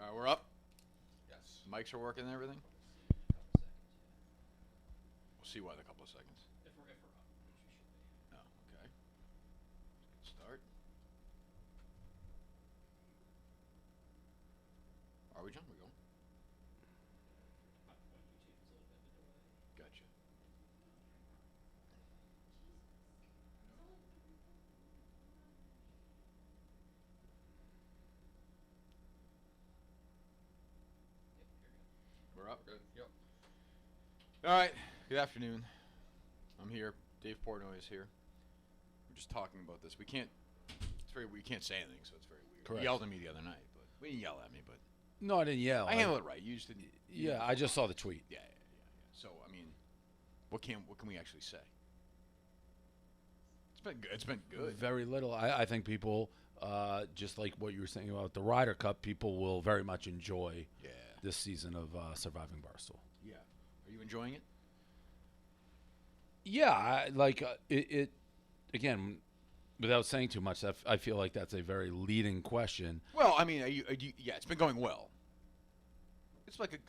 All right, we're up. Yes. Mics are working and everything. We'll see why in a couple of seconds. If we're up, which we should be. Oh, okay. Good start. Are we, John? We going? On YouTube, it's a little bit of a delay. Gotcha. We're up. Good. Yep. All right. Good afternoon. I'm here. Dave Portnoy is here. We're just talking about this. We can't say anything, so it's very weird. Correct. You yelled at me the other night, but we didn't yell at me, but No, I didn't yell. I handled it right. You just didn't. Yeah, I just saw the tweet. Yeah. So I mean, what can we actually say? It's been good. It's been good. Very little. I think people, just like what you were saying about the Ryder Cup, people will very much enjoy this season of Surviving Barstool. Yeah. Are you enjoying it? Yeah, it. Again, without saying too much, I feel like that's a very leading question. Well, I mean, yeah, it's been going well. It's like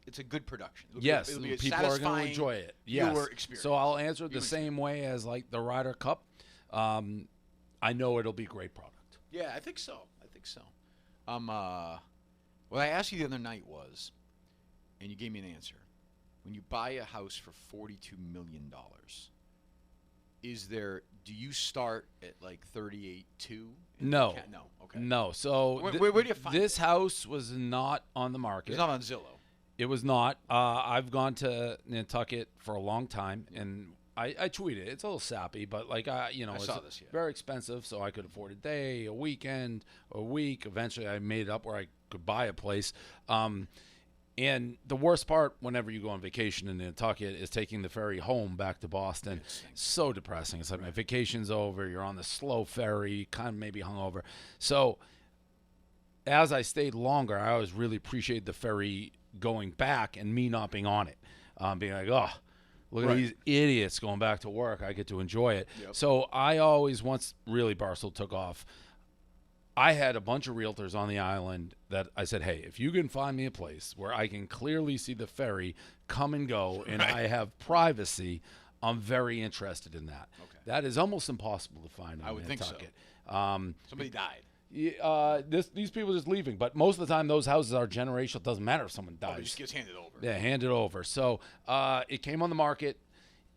it's a good production. Yes, it'll be a people are going to satisfying enjoy it. Yes. viewer experience. So I'll answer it the same way as like the Ryder Cup. I know it'll be a great product. Yeah, I think so. What I asked you the other night was, and you gave me an answer. When you buy a house for $42 million, do you start at like 38.2? No. No. Okay. No. So Where do you find this house was not on the market. It's not on Zillow. It was not. I've gone to Nantucket for a long time, and I tweeted. It's a little sappy, but like it's saw this, yeah. very expensive, so I could afford a day, a weekend, a week. Eventually, I made it up where I could buy a place. And the worst part, whenever you go on vacation in Nantucket, is taking the ferry home back to Boston. So depressing. It's like my vacation's over. You're on the slow ferry, kind of maybe hungover. So as I stayed longer, I always really appreciated the ferry going back and me not being on it. Being like, oh, look at these idiots going back to work. I get to enjoy it. Yep. So I always, once really Barstool took off, I had a bunch of realtors on the island that I said, hey, if you can find me a place where I can clearly see the ferry come and go and I have privacy, I'm very interested in that. Okay. That is almost impossible to find in I would Nantucket. think so. Somebody died. These people are just leaving. But most of the time, those houses are generational. It doesn't matter if someone dies. It just gets handed over. Yeah, handed over. So it came on the market,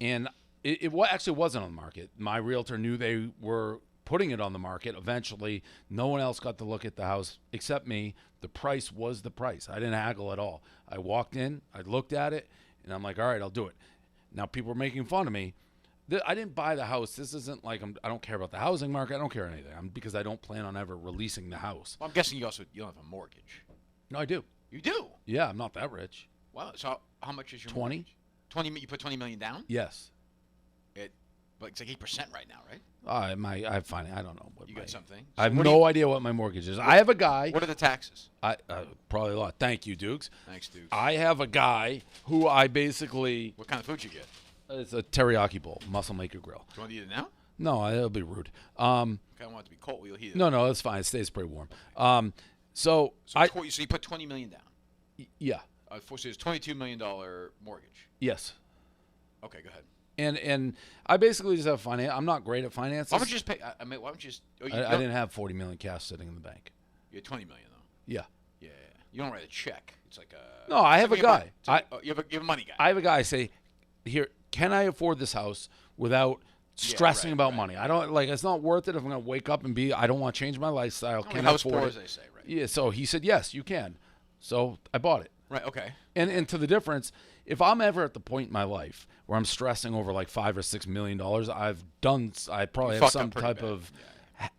and it actually wasn't on the market. My realtor knew they were putting it on the market. Eventually, no one else got to look at the house except me. The price was the price. I didn't haggle at all. I walked in, I looked at it, and I'm like, all right, I'll do it. Now, people are making fun of me. I didn't buy the house. This isn't like I don't care about the housing market. I don't care anything. Because I don't plan on ever releasing the house. Well, I'm guessing you don't have a mortgage. No, I do. You do? Yeah, I'm not that rich. Wow. So how much is your 20. mortgage? 20. You put $20 million down? Yes. But it's like 8% right now, right? I have finance. I don't know what You got something. I have no idea what my mortgage is. I have a guy. What are the taxes? Probably a lot. Thank you, Dukes. Thanks, Dukes. I have a guy who I basically. What kind of food you get? It's a teriyaki bowl, muscle maker grill. Do you want to eat it now? No, it'll be rude. Okay, I want it to be cold. We'll heat it. No, it's fine. It stays pretty warm. So you put $20 million down. Yeah. So it's $22 million mortgage. Yes. Okay, go ahead. And I basically just have finance. I'm not great at finances. Why don't you just pay? Why don't you just? I didn't have $40 million cash sitting in the bank. You had $20 million though. Yeah. Yeah. You don't write a check. It's like a. No, I have a guy. You have a money guy. I have a guy say, here, can I afford this house without stressing about money? I don't it's not worth it if I'm going to wake up and I don't want to change my lifestyle. Can I afford it? As they say, right? Yeah. So he said, yes, you can. So I bought it. Right. Okay. And to the difference, if I'm ever at the point in my life where I'm stressing over like $5 or $6 million, I probably have some type of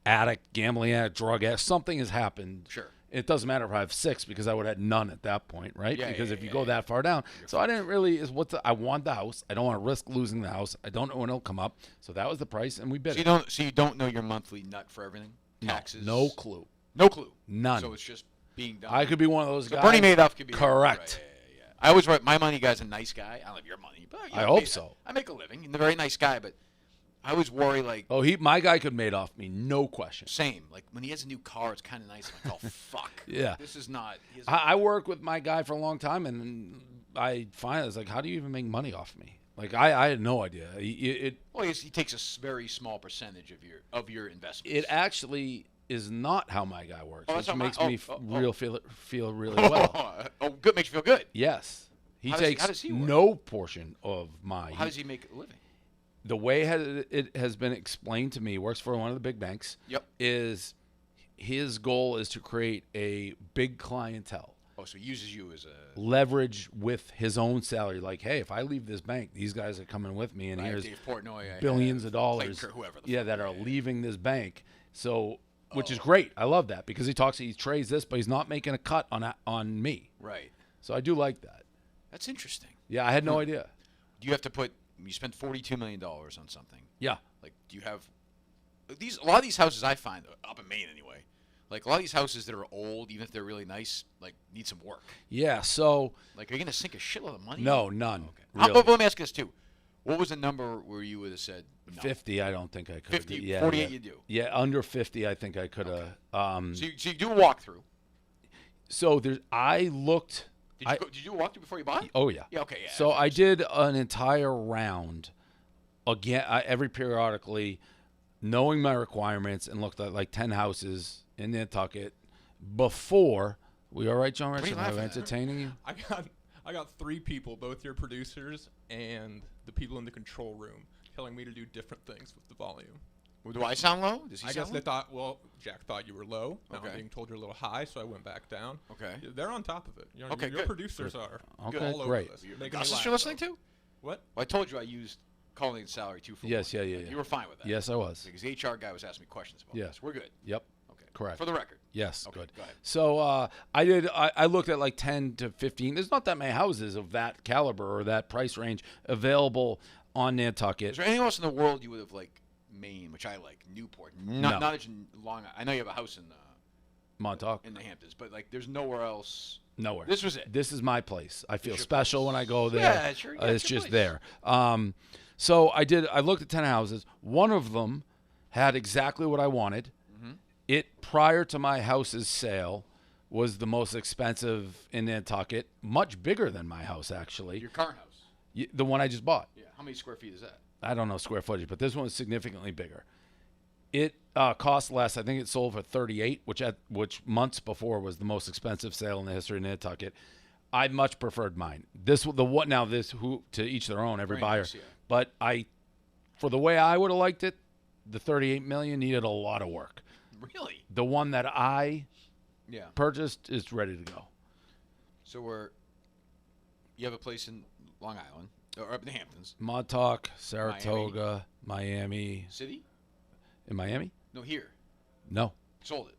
addict, gambling addict, drug addict. Something has happened. Sure. It doesn't matter if I have 6 because I would have had none at that point, right? Yeah, because if you go that far down. So I didn't really I want the house. I don't want to risk losing the house. I don't know when it'll come up. So that was the price, and we bid it. So you don't know your monthly nut for everything? Taxes? No clue. No clue. None. So it's just being done. I could be one of those guys. Bernie Madoff could be correct. Right, yeah. I always write my money guy's a nice guy. I don't have your money, but I hope so. I make a living. He's a very nice guy, but I always worry like. Oh, my guy could made off me, no question. Same. Like when he has a new car, it's kind of nice. I'm like, oh fuck. Yeah. This is not. I worked with my guy for a long time, and I finally was like, how do you even make money off me? Like I had no idea. Well, he takes a very small percentage of your investments. It actually is not how my guy works, which makes me feel really well. Good. Makes you feel good. Yes. He takes how does he work? no portion of my. How does he make a living? The way it has been explained to me, works for one of the big banks. Yep. Is his goal is to create a big clientele. Oh, so he uses you as a leverage with his own salary. Like, hey, if I leave this bank, these guys are coming with me, and here's Dave Portnoy, billions of dollars that are leaving this bank. So, which is great. I love that because he trades this, but he's not making a cut on me. Right. So I do like that. That's interesting. Yeah, I had no idea. Do you have to you spent $42 million on something. Yeah. Like, do you have a lot of these houses I find, up in Maine anyway, like a lot of these houses that are old, even if they're really nice, like need some work. Yeah, so. Like, are you going to sink a shitload of money? No, none. Okay. Really. But let me ask you this, too. What was the number where you would have said no? 50, I don't think I could. 50, yeah, 48 yeah. you do. Yeah, under 50, I think I could have. Okay. So you do a walkthrough. So I looked. Did you do a walkthrough before you bought it? Oh, yeah. Yeah, okay, yeah. So I did an entire round, again, every periodically, knowing my requirements, and looked at like 10 houses in Nantucket before. We all right, John? What are you Am I laughing at? entertaining you? I got 3 people, both your producers and the people in the control room, telling me to do different things with the volume. Well, do I sound low? Does he I sound guess low? they thought, well, Jack thought you were low. Now Okay. I'm being told you're a little high, so I went back down. Okay. They're on top of it. Your good. producers are Okay, all great. over this. Your Making me bosses laugh, you're listening though. to? What? Well, I told you I used calling salary 2 for Yes, 1. yeah. You were fine with that. Yes, I was. Because the HR guy was asking me questions about Yeah. this. We're good. Yep. Okay. Correct. For the record. Yes, Okay, good. go ahead. So I looked at like 10 to 15. There's not that many houses of that caliber or that price range available on Nantucket. Is there anything else in the world you would have, like, Maine, which I like, Newport, not as in Long Island. I know you have a house in Montauk? in the Hamptons, but, like, there's nowhere else. Nowhere. This was it. This is my place. I feel your special place. when I go there. Yeah, sure. Yeah, It's your just place. there. So I looked at 10 houses. One of them had exactly what I wanted. Mm-hmm. It, prior to my house's sale, was the most expensive in Nantucket. Much bigger than my house, actually. Your current house. The one I just bought. Yeah. How many square feet is that? I don't know square footage, but this one was significantly bigger. It cost less. I think it sold for 38, which months before was the most expensive sale in the history of Nantucket. I much preferred mine. To each their own, every Very buyer. nice, yeah. But for the way I would have liked it, the 38 million needed a lot of work. Really? The one that I Yeah. purchased is ready to go. So you have a place in Long Island or up in the Hamptons. Montauk, Saratoga, Miami. City? In Miami? No, here. No. Sold it.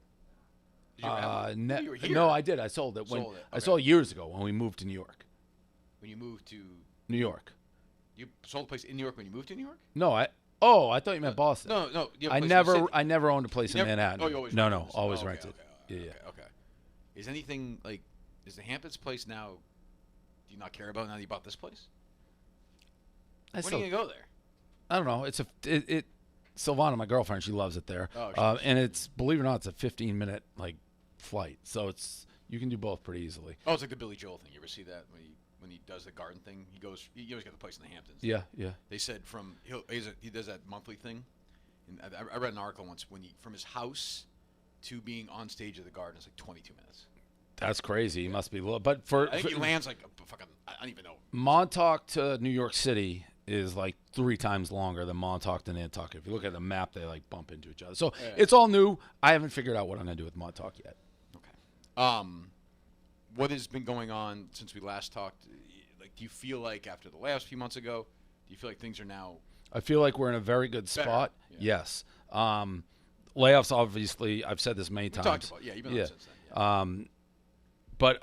Did you ever have it? You were here. No, I did. I sold it when Sold it, I okay. sold it years ago when we moved to New York. When you moved to New York. you sold a place in New York when you moved to New York? No, I thought you meant Boston. No. You have a I place in the never city? I never owned a place You in never- Manhattan. Oh, you always no, rented this? always Oh, okay, rented. Okay. Yeah. Okay. Is anything like is the Hamptons place now? Do you not care about now that you bought this place? When are you gonna go there? I don't know. Silvana, my girlfriend, she loves it there. Oh, and it's, believe it or not, it's a 15-minute flight, so you can do both pretty easily. Oh, it's like the Billy Joel thing. You ever see that when he does the garden thing? He always got the place in the Hamptons. Yeah. They said he does that monthly thing. And I read an article once from his house to being on stage at the garden is like 22 minutes. That's crazy. He must be but I think he lands like a fucking I don't even know. Montauk to New York City is like 3 times longer than Montauk to Nantucket. If you look at the map, they bump into each other. So It's all new. I haven't figured out what I'm gonna do with Montauk yet. Okay. What has been going on since we last talked? Like, do you feel like after the last few months ago, do you feel like things are now? I feel like we're in a very good spot. Yeah. Yes. Layoffs, obviously, I've said this many times. Talked about you've been on since then. Yeah. But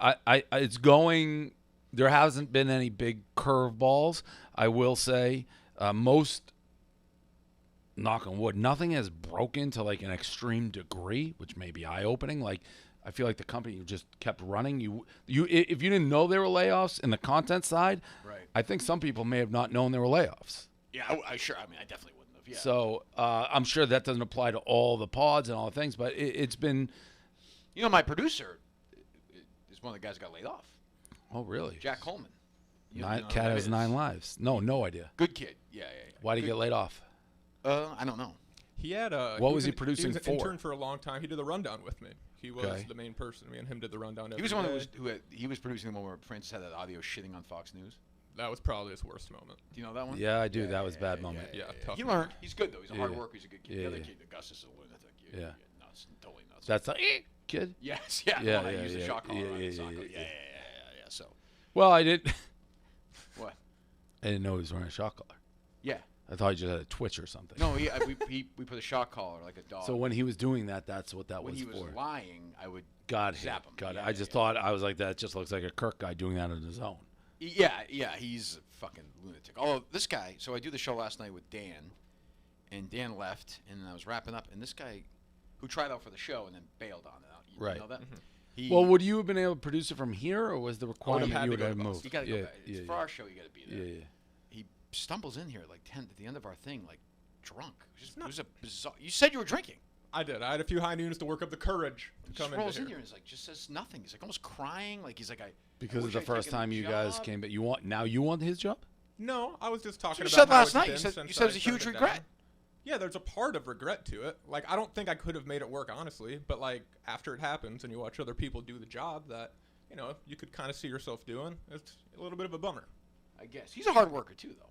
it's going. There hasn't been any big curveballs. I will say, most, knock on wood, nothing has broken to like an extreme degree, which may be eye-opening. Like, I feel like the company just kept running. If you didn't know there were layoffs in the content side, Right. I think some people may have not known there were layoffs. Yeah, I definitely wouldn't have. Yeah. So I'm sure that doesn't apply to all the pods and all the things, but it's been. You know, my producer is one of the guys that got laid off. Oh, really? Jack Coleman. Cat has 9 lives. No idea. Good kid. Yeah. Why did he get laid off? I don't know. He had What was he producing he was for? an intern for a long time. He did the rundown with me. He was Okay. the main person. Me and him did the rundown. He was the one every day. he was producing the one where Francis had that audio shitting on Fox News. That was probably his worst moment. Do you know that one? Yeah, I do. That was a bad moment. Yeah, tough. He learned. He's good though. He's a hard Yeah. worker. He's a good kid. Yeah, The other yeah. kid, Augustus, is a lunatic. Yeah. Nuts. Totally nuts. That's the kid. Yes. Yeah. Yeah, The one that yeah, used the yeah, Shotcaller on yeah, soccer. yeah. Yeah. So Well, I didn't. what? I didn't know he was wearing a shock collar. Yeah. I thought he just had a twitch or something. No, we put a shock collar like a dog. So when he was doing that, that's what that when was he was for. lying, I would Got zap him. Got it. Yeah, I just thought I was like that. Just looks like a Kirk guy doing that on his own. Yeah, he's a fucking lunatic. Although this guy, so I do the show last night with Dan, and Dan left, and I was wrapping up, and this guy, who tried out for the show and then bailed on it. You Right. know that? Mm-hmm. He, Well, would you have been able to produce it from here, or was the requirement had you to would go to have Boston. moved? you gotta go yeah, back. yeah, For our show, you gotta be there. yeah. He stumbles in here like 10 at the end of our thing, like drunk. It was a bizarre. You said you were drinking. I did. I had a few high noons to work up the courage to Just come rolls into in here. here and he's like, just says nothing. He's like almost crying. Like he's like, I Because wish of the I'd first taken time you guys job. came, but you want his job? No, I was just talking You about said how last it's night. been You said since it was a I huge turned it regret. down. Yeah, there's a part of regret to it. Like, I don't think I could have made it work, honestly. But, like, after it happens and you watch other people do the job that, you know, you could kind of see yourself doing, it's a little bit of a bummer. I guess he's a hard worker too, though.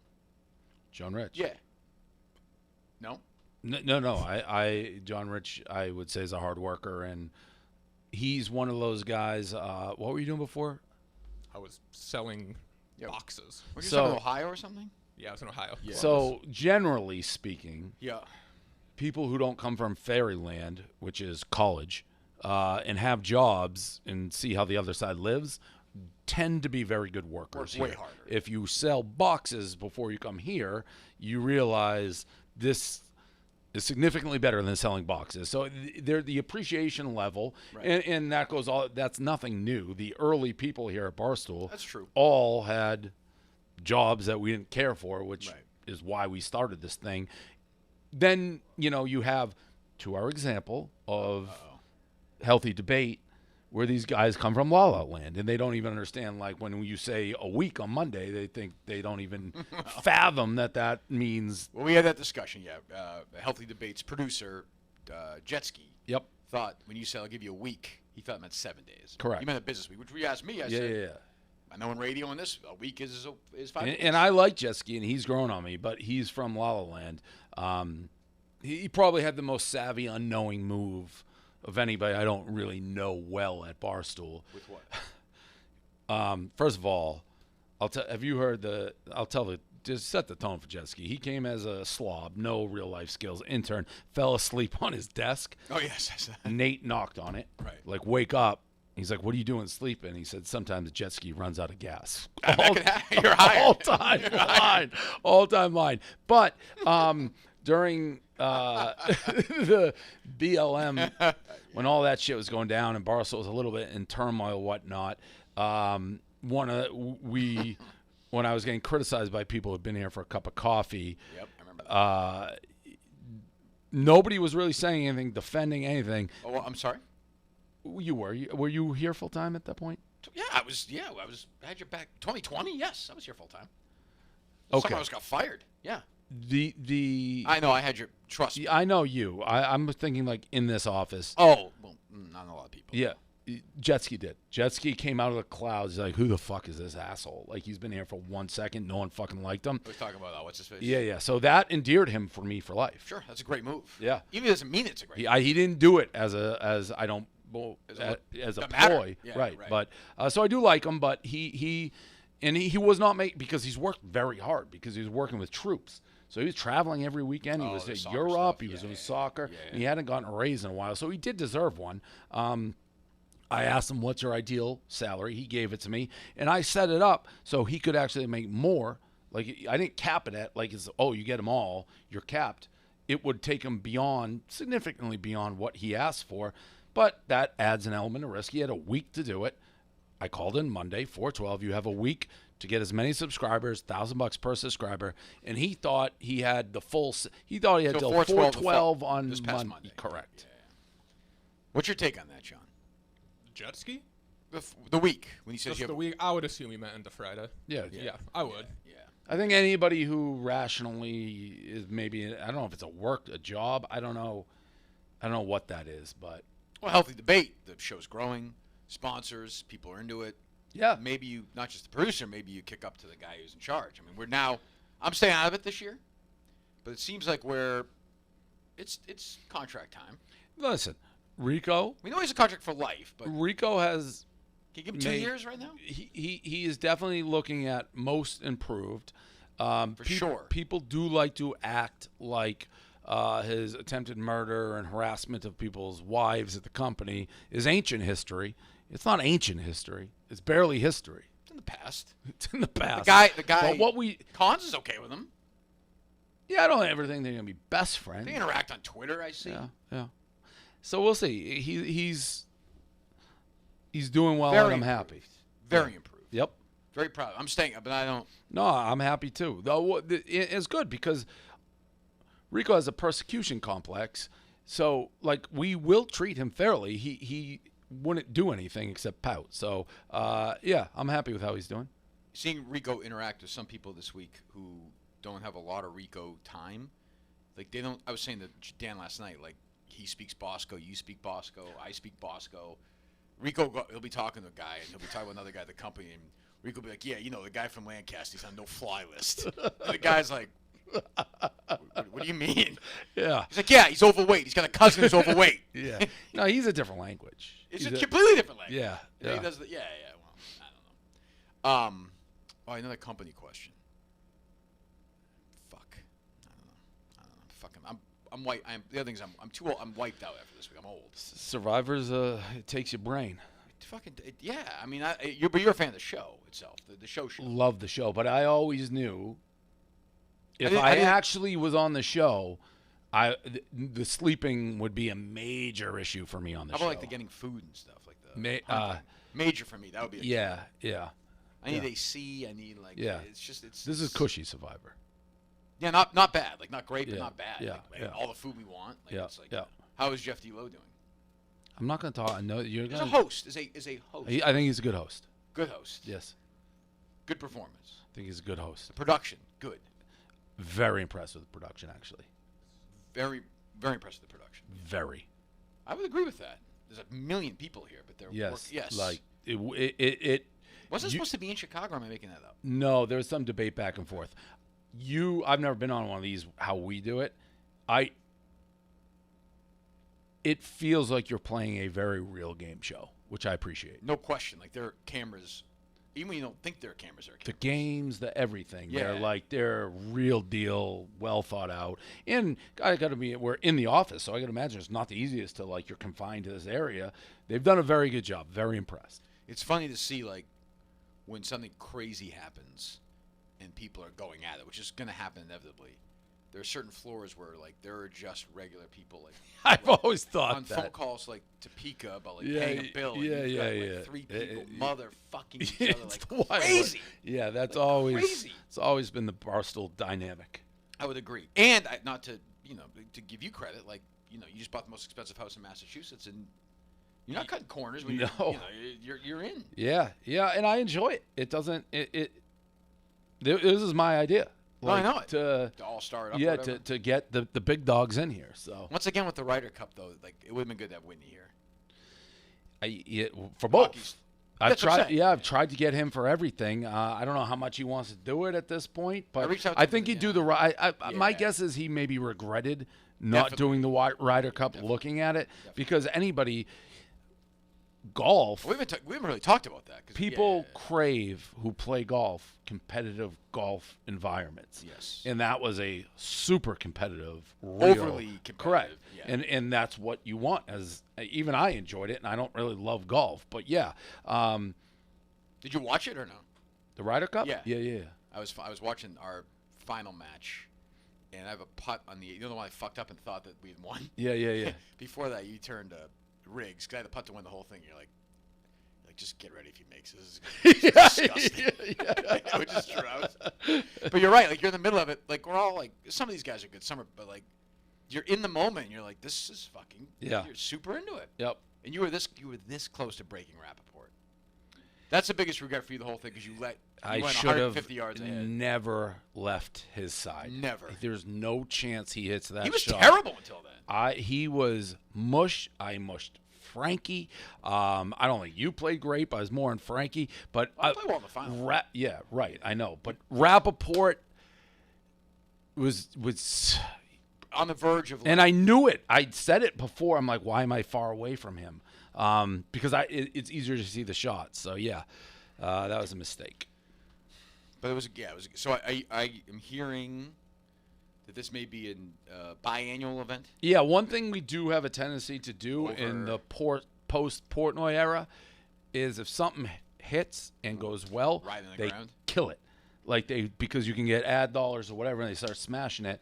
John Rich. Yeah. No. No. I John Rich, I would say, is a hard worker, and he's one of those guys. What were you doing before? I was selling Yeah. boxes. Were you So- in Ohio or something? Yeah, I was in Ohio. Yeah. So generally speaking, Yeah. people who don't come from fairyland, which is college, and have jobs and see how the other side lives, tend to be very good workers. Work way here. harder. If you sell boxes before you come here, you realize this is significantly better than selling boxes. So they're the appreciation level, Right. and that goes all. That's nothing new. The early people here at Barstool, That's true. all had jobs that we didn't care for, which Right. is why we started this thing. Then, you have, to our example of healthy debate, where these guys come from La La Land, and they don't even understand, like, when you say a week on Monday, they think they don't even fathom that means, Well, we had that discussion. Yeah. Healthy Debates producer, Jetski, yep, thought when you said I'll give you a week, he thought it meant 7 days. Correct. He meant a business week, which you asked me. I yeah, said, yeah, yeah. I know in radio and this, a week is 5 days. And I like Jetski, and he's grown on me, but he's from La La Land. He probably had the most savvy, unknowing move of anybody I don't really know well at Barstool. With what? First of all, have you heard just set the tone for Jetski. He came as a slob, no real life skills, intern, fell asleep on his desk. Oh, yes. Nate knocked on it. Right. Like, wake up. He's like, what are you doing sleeping? He said, sometimes the jet ski runs out of gas. You're hired. All-time line. But during the BLM, when all that shit was going down and Barstool was a little bit in turmoil, whatnot, when I was getting criticized by people who've been here for a cup of coffee, Yep, I remember that. nobody was really saying anything, defending anything. Oh, well, I'm sorry? Were you here full time at that point? Yeah, I was. I had your back. 2020. Yes, I was here full time. Okay. Some of us got fired. Yeah. The I know. I had your trust. I know you. I'm thinking like in this office. Oh, well, not a lot of people. Yeah. Jetski did. Jetski came out of the clouds. He's like, who the fuck is this asshole? Like, he's been here for 1 second. No one fucking liked him. I was talking about what's his face. Yeah. So that endeared him for me for life. Sure, that's a great move. Yeah. Even if it doesn't mean it's a great. He didn't do it as I don't as a doesn't matter. ploy, Yeah, right? right. But so I do like him, but he was not because he's worked very hard because he was working with troops. So he was traveling every weekend. He was the in soccer Europe. stuff. He was Yeah, doing yeah, soccer. yeah. And he hadn't gotten a raise in a while, so he did deserve one. I asked him, what's your ideal salary? He gave it to me, and I set it up so he could actually make more. Like, I didn't cap it at, like, you get them all, you're capped. It would take him significantly beyond what he asked for, but that adds an element of risk. He had a week to do it. I called in Monday, 412. You have a week to get as many subscribers, $1,000 per subscriber. And he thought he had the full. He thought he had till 412 on this past Monday. Correct. Yeah. What's your take on that, John? Jet ski? The week when he says Just you have the week. I would assume he meant into Friday. Yeah. Yeah, I would. Yeah. I think anybody who rationally is maybe, I don't know if it's a job. I don't know what that is, but. Well, healthy debate. The show's growing. Sponsors. People are into it. Yeah. Maybe you, not just the producer, maybe you kick up to the guy who's in charge. I mean, I'm staying out of it this year, but it seems like it's contract time. Listen, Rico. We know he's a contract for life, but Rico has. Can you give him 2 years right now? He is definitely looking at most improved. Sure. People do like to act like his attempted murder and harassment of people's wives at the company is ancient history. It's not ancient history. It's barely history. It's in the past. It's in the past. The guy. But Cons is okay with him. Yeah, I don't ever think they're gonna be best friends. They interact on Twitter. I see. Yeah. So we'll see. He's doing well, Very and I'm improved. happy. Very improved. Yep. Very proud. I'm staying, but I don't. No, I'm happy too. Though it's good because Rico has a persecution complex, so like we will treat him fairly. He wouldn't do anything except pout. So yeah, I'm happy with how he's doing. Seeing Rico interact with some people this week who don't have a lot of Rico time, like they don't. I was saying to Dan last night, like he speaks Bosco, you speak Bosco, I speak Bosco. Rico, he'll be talking to a guy, and he'll be talking with another guy at the company, and Rico will be like, yeah, the guy from Lancaster, he's on no-fly list. And the guy's like, what do you mean? Yeah. He's like, yeah, he's overweight. He's got a cousin who's overweight. Yeah. No, he's a different language. It's a completely different language. Yeah. Yeah. He does yeah. Well, I don't know. Another company question. Fuck. I don't know. Fucking. I'm white. The other thing is I'm too old. I'm wiped out after this week. I'm old. Survivor's it takes your brain. Yeah. I mean, you're a fan of the show itself, the show. Love the show, but I always knew if I actually was on the show, the sleeping would be a major issue for me on the show. How about like the getting food and stuff like that? Major for me. That would be. Yeah. I need AC. I need like. Yeah. This is Cushy Survivor. Yeah, not bad. Like not great, but not bad. Yeah. Like, all the food we want. Like, it's like, yeah. How is Jeff D-Lo doing? I'm not going to talk. I know you're He's going a host. Is a host. I think he's a good host. Good host. Yes. Good performance. I think he's a good host. The production, good. Very impressed with the production, actually. Very, very impressed with the production. Very. I would agree with that. There's a million people here, but they're yes. Like it. Wasn't supposed to be in Chicago? Or am I making that up? No, there's some debate back and forth. I've never been on one of these. How we do it, it feels like you're playing a very real game show, which I appreciate. No question. Like there are cameras, even when you don't think there are cameras. The games, the everything. Yeah. They're real deal, well thought out. And we're in the office, so I can imagine it's not the easiest to you're confined to this area. They've done a very good job. Very impressed. It's funny to see when something crazy happens and people are going at it, which is going to happen inevitably. There are certain floors where there are just regular people I've always thought on that. phone calls to Topeka about paying a bill. And three people motherfucking each other crazy. Yeah, that's crazy. It's always been the Barstool dynamic. I would agree. And not to to give you credit, you just bought the most expensive house in Massachusetts, and you're not cutting corners when you're in. Yeah, and I enjoy it. It doesn't. This is my idea. I know it. To all star it up. Yeah, to get the big dogs in here. So once again with the Ryder Cup though, it would have been good to have Whitney here. For both. Hockey's, I've tried. Yeah, I've tried to get him for everything. I don't know how much he wants to do it at this point, but I think he'd do the right. My guess is he maybe regretted not doing the Ryder Cup. Looking at it, because anybody. Golf. We haven't really talked about that. People crave who play golf, competitive golf environments. Yes. And that was a super competitive, overly competitive. Correct. Yeah. And that's what you want. As even I enjoyed it, and I don't really love golf, but yeah. Did you watch it or no? The Ryder Cup? Yeah. Yeah. I was watching our final match, and I have a putt on the one I fucked up and thought that we'd won. Yeah. Before that, you turned Riggs, because I had the putt to win the whole thing. You're like, just get ready if he makes this. This is disgusting. Which is true. But you're right. Like, you're in the middle of it. Like, we're all like, some of these guys are good. Some are, but like, you're in the moment. And you're like, this is fucking. Yeah. You're super into it. Yep. And you were this close to breaking Rappaport. That's the biggest regret for you, the whole thing, because you went I should 150 have yards ahead. never left his side. Never. There's no chance he hits that shot. He was terrible until then. He was mush. I mushed Frankie. I don't think you played great, but I was more on Frankie. But I played well in the final. Yeah, right. I know. But Rappaport was on the verge of. And I knew it. I said it before. I'm like, why am I far away from him? Because it's easier to see the shots. So yeah, that was a mistake. But it was so I am hearing that this may be a biannual event. Yeah, one thing we do have a tendency to do in the post Portnoy era is if something hits and goes well, they kill it. Like because you can get ad dollars or whatever, and they start smashing it.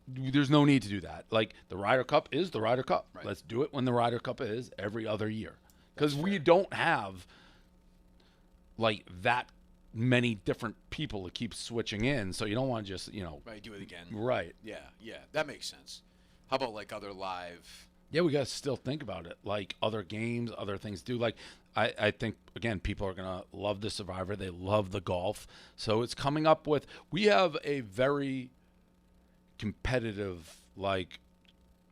There's no need to do that. Like, the Ryder Cup is the Ryder Cup. Right. Let's do it when the Ryder Cup is every other year. Because we don't have, like, that many different people to keep switching in. So you don't want to just, Right, do it again. Right. Yeah, that makes sense. How about, like, other live... Yeah, we got to still think about it. Like, other games, other things to do. Like, I think, again, people are going to love the Survivor. They love the golf. So it's coming up with... We have a very... competitive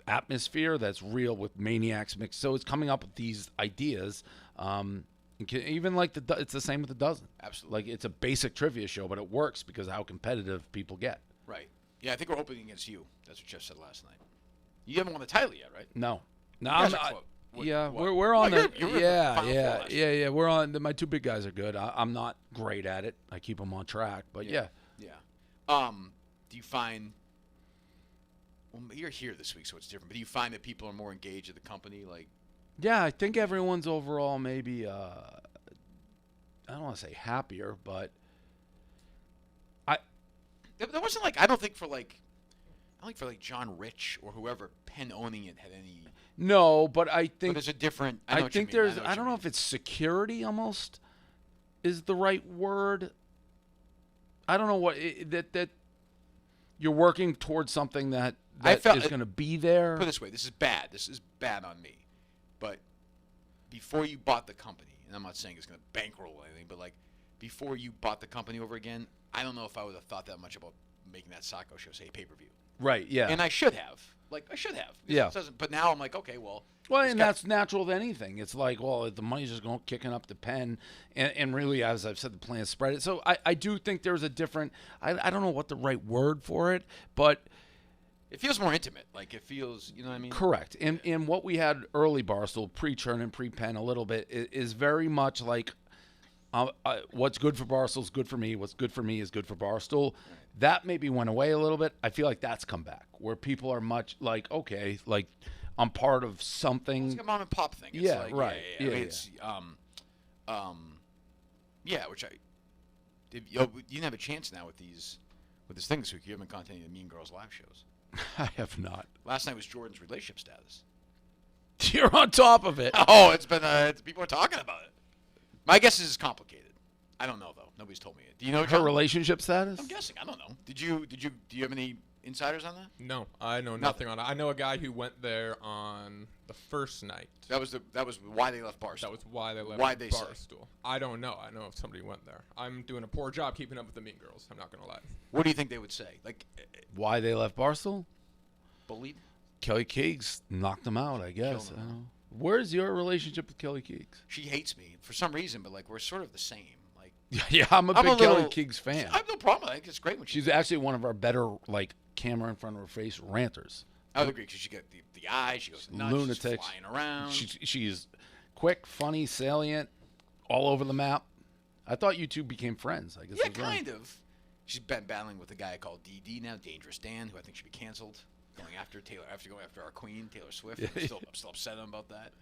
atmosphere that's real with maniacs mixed. So it's coming up with these ideas. Even like it's the same with the dozen. Absolutely. Like, it's a basic trivia show, but it works because of how competitive people get. Right. Yeah, I think we're hoping against you. That's what Jeff said last night. You haven't won the title yet, right? No. What? We're on Yeah. We're on. My two big guys are good. I'm not great at it. I keep them on track, but yeah. Do you find? Well, you're here this week, so it's different. But do you find that people are more engaged at the company? Like, yeah, I think everyone's overall maybe, I don't want to say happier, but there wasn't I don't think for John Rich or whoever, Penn owning it had any. No, but I think. But there's a different. I think there's. I don't know if it's security almost is the right word. I don't know what that you're working towards something that is going to be there. Put it this way, this is bad. This is bad on me. But before you bought the company, and I'm not saying it's going to bankroll anything, but before you bought the company over again, I don't know if I would have thought that much about making that Sacco show say pay-per-view. Right, yeah. And I should have. Yeah. But now I'm like, okay, well. Well, and that's natural with anything. It's like, well, the money's just going kicking up the pen. And really, as I've said, the plan is spread it. So I do think there's a different, I don't know what the right word for it, but. It feels more intimate. Like, it feels, you know what I mean? Correct. And what we had early Barstool, pre-Churn and pre-Pen a little bit, is very much like what's good for Barstool is good for me. What's good for me is good for Barstool. Right. That maybe went away a little bit. I feel like that's come back, where people are much like, okay, like I'm part of something. It's like a mom and pop thing. It's yeah, right. Yeah. I mean, it's, which you didn't have a chance now with this thing this week. You haven't gone to any of the Mean Girls live shows. I have not. Last night was Jordan's relationship status. You're on top of it. Oh, it's been people are talking about it. My guess is it's complicated. I don't know though. Nobody's told me it. Do you know her relationship status? I'm guessing. I don't know. Do you have any insiders on that? No, I know nothing on it. I know a guy who went there on the first night. That was why they left Barstool. That was why they left Barstool. I don't know. I know if somebody went there. I'm doing a poor job keeping up with the Mean Girls. I'm not gonna lie. What do you think they would say? Like, why they left Barstool? Bullied. Kelly Keegs knocked them out, I guess. Where's your relationship with Kelly Keegs? She hates me for some reason, but we're sort of the same. Yeah, I'm a big Kelly Keegs fan. I have no problem. I think it's great when she's actually one of our better camera in front of her face ranters. I would agree because she got the eyes, she goes nuts, lunatic, she's flying around. She's quick, funny, salient, all over the map. I thought you two became friends. I guess. Yeah, kind of. She's been battling with a guy called DD now, Dangerous Dan, who I think should be canceled. Going after our queen, Taylor Swift. I'm still upset about that.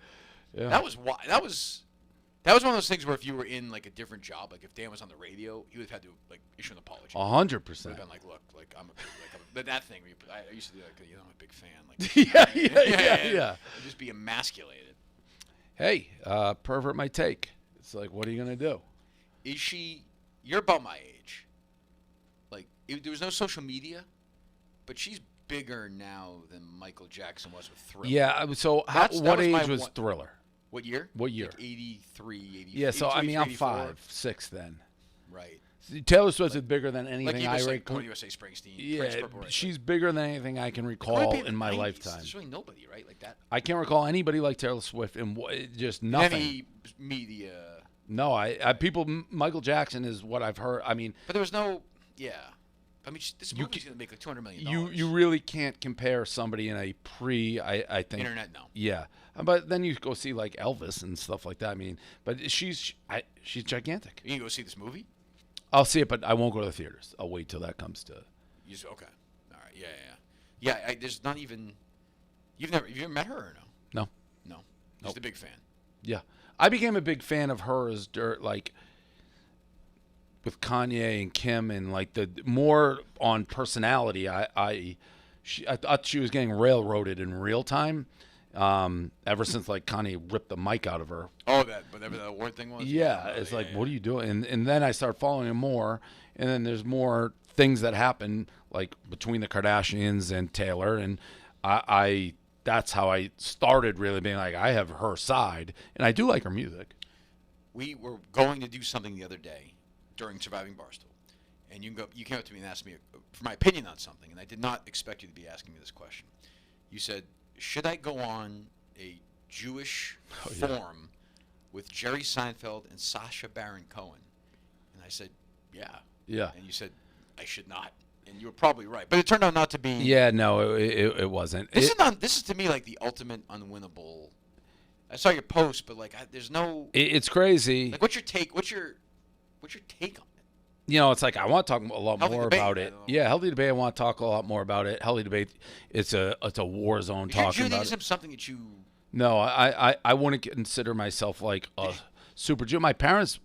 Yeah. That was one of those things where if you were in a different job, if Dan was on the radio, he would have had to issue an apology. 100%. Would have been like, look, that thing. I used to do that. I'm a big fan. Yeah. Just be emasculated. Hey, pervert might take. It's like, what are you gonna do? Is she? You're about my age. Like, there was no social media, but she's bigger now than Michael Jackson was with Thriller. Yeah. So, That what was age my was one- Thriller? What year? What year? Like 83, 84. Yeah. So I mean, I'm 84. 5, 6 then. Right. Taylor Swift is bigger than Like anything I USA, recall. USA Springsteen. Prince Yeah, Purple Rain. she's bigger than anything I can Could recall it be in my 90s? lifetime. There's really nobody, right? Like that. I can't recall anybody like Taylor Swift, and just nothing. Any media. No, I people. Michael Jackson is what I've heard. I mean, But there was no. Yeah. I mean, this movie's going to make like $200 million. you really can't compare somebody in a I think Internet, no. Yeah, but then you go see like Elvis and stuff like that. I mean, but she's gigantic. You can go see this movie? I'll see it, but I won't go to the theaters. I'll wait till that comes to. Okay. All right. Yeah. There's not even. You've ever met her or no? No. No. Just Nope. a big fan. Yeah, I became a big fan of hers, like with Kanye and Kim, and like the more on personality. I thought she was getting railroaded in real time, ever since like Kanye ripped the mic out of her. Oh, whatever that award thing was? Yeah, it's like, what are you doing? And then I started following him more, and then there's more things that happen, like between the Kardashians and Taylor, and I that's how I started really being like, I have her side, and I do like her music. We were going to do something the other day during Surviving Barstool, and you came up to me and asked me for my opinion on something, and I did not expect you to be asking me this question. You said, should I go on a Jewish forum with Jerry Seinfeld and Sacha Baron Cohen? And I said, yeah. Yeah. And you said, I should not. And you were probably right. But it turned out not to be. Yeah, no, it wasn't. This is to me like the ultimate unwinnable. I saw your post, but like there's no. It's crazy. Like, what's your take? What's your take on it? You know, it's like I want to talk a lot Healthy more debate, about I it. don't know. Yeah, healthy debate. I want to talk a lot more about it. Healthy debate. It's a war zone Is your talking about Judaism it. something that you? No, I wouldn't consider myself like a super Jew. My parents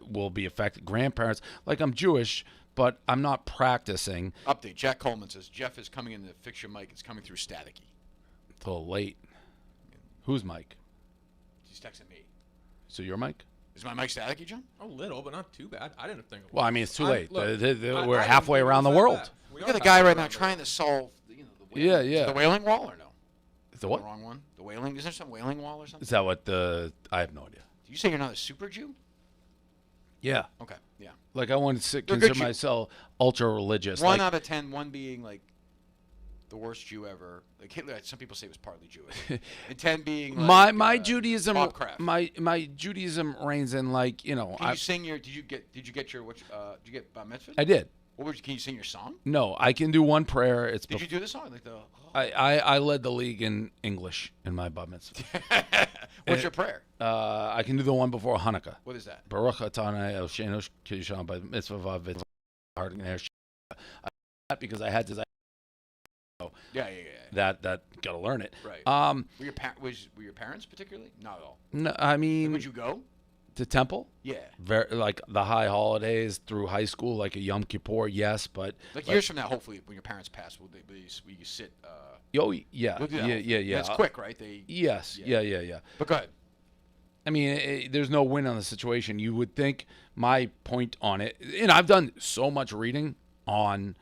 will be affected. Grandparents, like I'm Jewish, but I'm not practicing. Update. Jack Coleman says Jeff is coming in to fix your mic. It's coming through staticky. It's a little late. Who's Mike? He's texting me. So your Mike? Is my mic staticky, John? A little, but not too bad. I didn't think. It was. Well, I mean, it's too late. Look, We're I halfway didn't think around it the was that world. bad. We Look are at the guy halfway right now around the trying world. to solve the wailing. Yeah, Is yeah. it the wailing wall or no? The what? The wrong one. The wailing. Is there some wailing wall or something? Is that what the? I have no idea. Do you say you're not a super Jew? Yeah. Okay. Yeah. Like I want to You're a good consider Jew. myself ultra religious. One Like, out of 10. One being like the worst Jew ever. Like Hitler. Some people say was partly Jewish. And 10 being like, my Judaism, Bob Kraft. my Judaism reigns in like Can you sing your? Did you get your? Did you get bar mitzvah? I did. Can you sing your song? No, I can do one prayer. It's Did you do the song like the? I led the league in English in my bar mitzvah. What's your prayer? I can do the one before Hanukkah. What is that? Baruch atah El Shenosh Kiddusham by mitzvah vav hard because I had to. Yeah. That got to learn it. Right. Were your parents particularly? Not at all. No, I mean, Would you go? to temple. Yeah. Very like the high holidays through high school, like a Yom Kippur, yes, but Like years from now, hopefully, when your parents pass, will you sit? oh yeah, You'll do that. yeah. That's quick, right? Yes, yeah. But go ahead. I mean, there's no win on the situation. You would think my point on it, and I've done so much reading on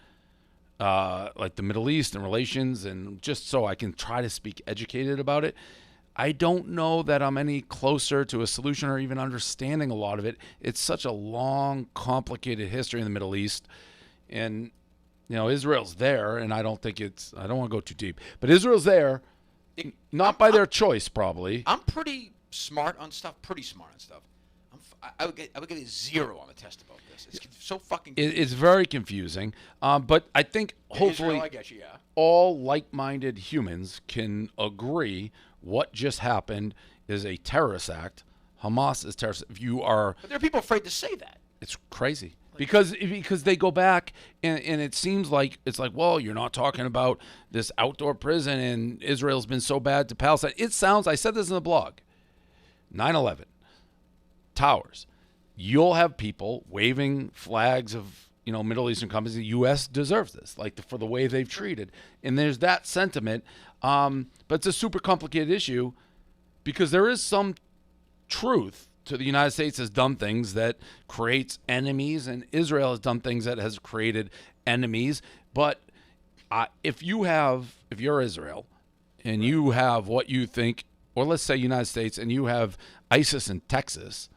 like the Middle East and relations, and just so I can try to speak educated about it. I don't know that I'm any closer to a solution or even understanding a lot of it. It's such a long, complicated history in the Middle East, and Israel's there, and I don't want to go too deep, but Israel's there, not by their choice, probably. I'm pretty smart on stuff. I would get a 0 on the test about this. It's so fucking. It's very confusing, but I think hopefully Israel, I get you, yeah. all like-minded humans can agree what just happened is a terrorist act. Hamas is terrorist. If you are, But there are people afraid to say that. it's crazy because they go back and it seems like it's like, well, you're not talking about this outdoor prison and Israel's been so bad to Palestine. It sounds. I said this in the blog. 9/11 towers. You'll have people waving flags of Middle Eastern countries. The U.S. deserves this, for the way they've treated, and there's that sentiment. But it's a super complicated issue because there is some truth to the United States has done things that creates enemies, and Israel has done things that has created enemies. But if you're Israel and you have what you think, or let's say United States, and you have ISIS in Texas,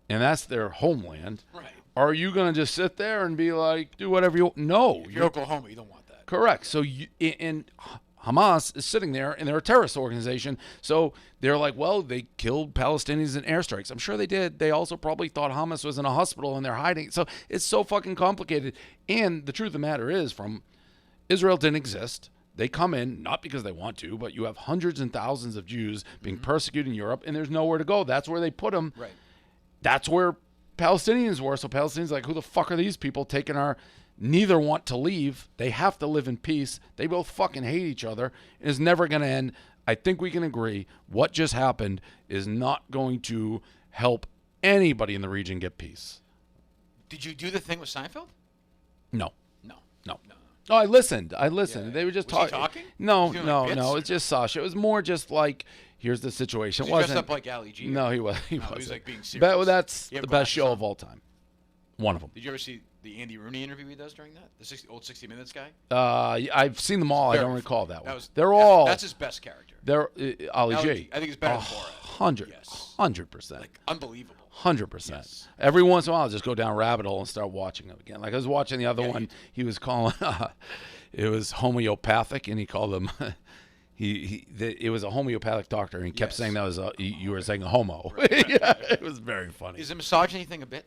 and that's their homeland, Right. are you going to just sit there and be like, do whatever you want? No. If you're Oklahoma, you don't want that. Correct. So and Hamas is sitting there, and they're a terrorist organization. So they're like, well, they killed Palestinians in airstrikes. I'm sure they did. They also probably thought Hamas was in a hospital and they're hiding. So it's so fucking complicated. And the truth of the matter is, Israel didn't exist. They come in, not because they want to, but you have hundreds and thousands of Jews being persecuted in Europe, and there's nowhere to go. That's where they put them. Right. That's where Palestinians were. So Palestinians are like, who the fuck are these people taking our... Neither want to leave. They have to live in peace. They both fucking hate each other. It's never going to end. I think we can agree what just happened is not going to help anybody in the region get peace. Did you do the thing with Seinfeld? No. No. No. Oh, I listened. Yeah. They were just Was he talking. talking? No, Was he doing, like, bits, It's just Sasha. It was more just like, here's the situation. Was It he dressed wasn't. up like Ali G? No, he was. He No, he was, wasn't. like, being serious. But that's He had the best show glasses of all time. One of them. Did you ever see the Andy Rooney interview he does during that? The old 60 Minutes guy? I've seen them all. I Very don't recall funny. that one. was- They're all. That's his best character. They're Ali G. I think it's better than Borat. 100%. Like, unbelievable. 100%. Yes. Every once in a while, I'll just go down a rabbit hole and start watching them again. Like I was watching the other one. He was calling it was homeopathic, and he called them. It was a homeopathic doctor, and he kept saying that was you were saying a homo. Yeah, it was very funny. Is the misogyny thing a bit?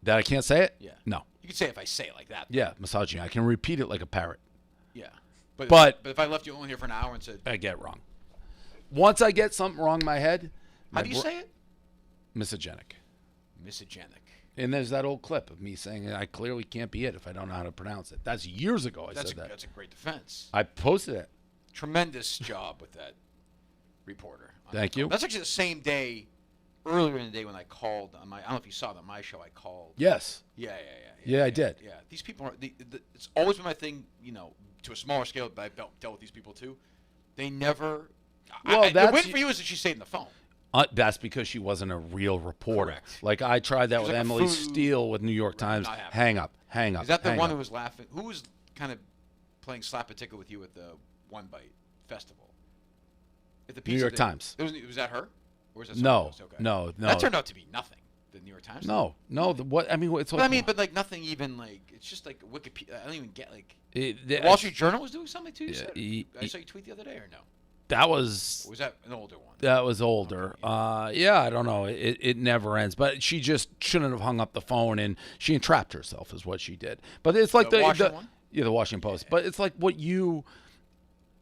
That I can't say it? Yeah. No. You could say it if I say it like that. Yeah, misogyny. I can repeat it like a parrot. Yeah. But if I left you alone here for an hour and said, I get it wrong. Once I get something wrong in my head. how do you say it? Misogenic. Misogenic. And there's that old clip of me saying I clearly can't be it if I don't know how to pronounce it. That's years ago I said that. That's a great defense. I posted it. Tremendous job with that reporter. Thank you. That's actually the same day, earlier in the day when I called on my, I don't know if you saw that on my show, I called. Yes. Yeah, I did. Yeah, these people are, it's always been my thing, to a smaller scale, but I've dealt with these people too. They never, Well, the win for you is that she stayed in the phone. That's because she wasn't a real reporter. Correct. Like I tried that She was with like a Emily food- Steele with New York Times. not happening. Hang up. Is that the hang one up. who was laughing? Who was kind of playing slap a ticket with you at the One Bite Festival? At the New York Times. Was that her? Or was that No, else? Okay. no. That turned out to be nothing. The New York Times. No. What I mean, it's. But like nothing even like it's just like Wikipedia. I don't even get like. The the Wall Street Journal was doing something too. You said? I saw you tweet the other day or no? That was. Or was that an older one? That was older. Okay. Yeah, I don't know. It never ends. But she just shouldn't have hung up the phone, and she entrapped herself, is what she did. But it's like The Washington one? Yeah, the Washington Post. But it's like what you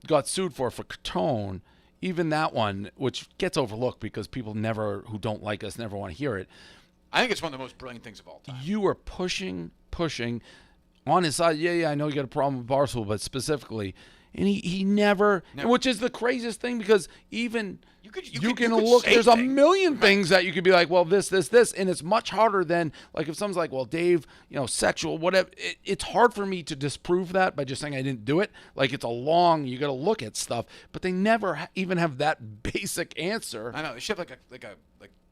got sued for Catone. Even that one, which gets overlooked because people who don't like us never want to hear it. I think it's one of the most brilliant things of all time. You were pushing on his side. Yeah, I know you got a problem with Barstool, but specifically, and he never. Which is the craziest thing because even you can look. There's a million things that you could be like, well, this, and it's much harder than like if someone's like, well, Dave, sexual, whatever. It's hard for me to disprove that by just saying I didn't do it. Like it's you got to look at stuff, but they never even have that basic answer. I know they should have like a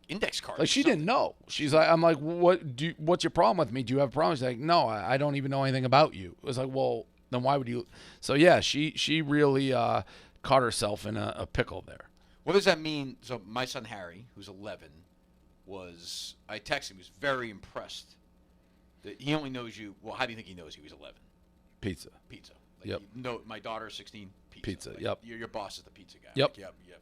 index card. Like she didn't know. She's like, I'm like, what's your problem with me? Do you have a problem? She's like, no, I don't even know anything about you. It was like, well, then why would you? So yeah, she really caught herself in a pickle there. What does that mean? So my son Harry, who's 11, I texted him. He was very impressed that he only knows you. Well, how do you think he knows you? He's 11. Pizza. Like, Yep. My daughter's 16. Pizza. Like, Yep. Your boss is the pizza guy. Yep. Like, yep.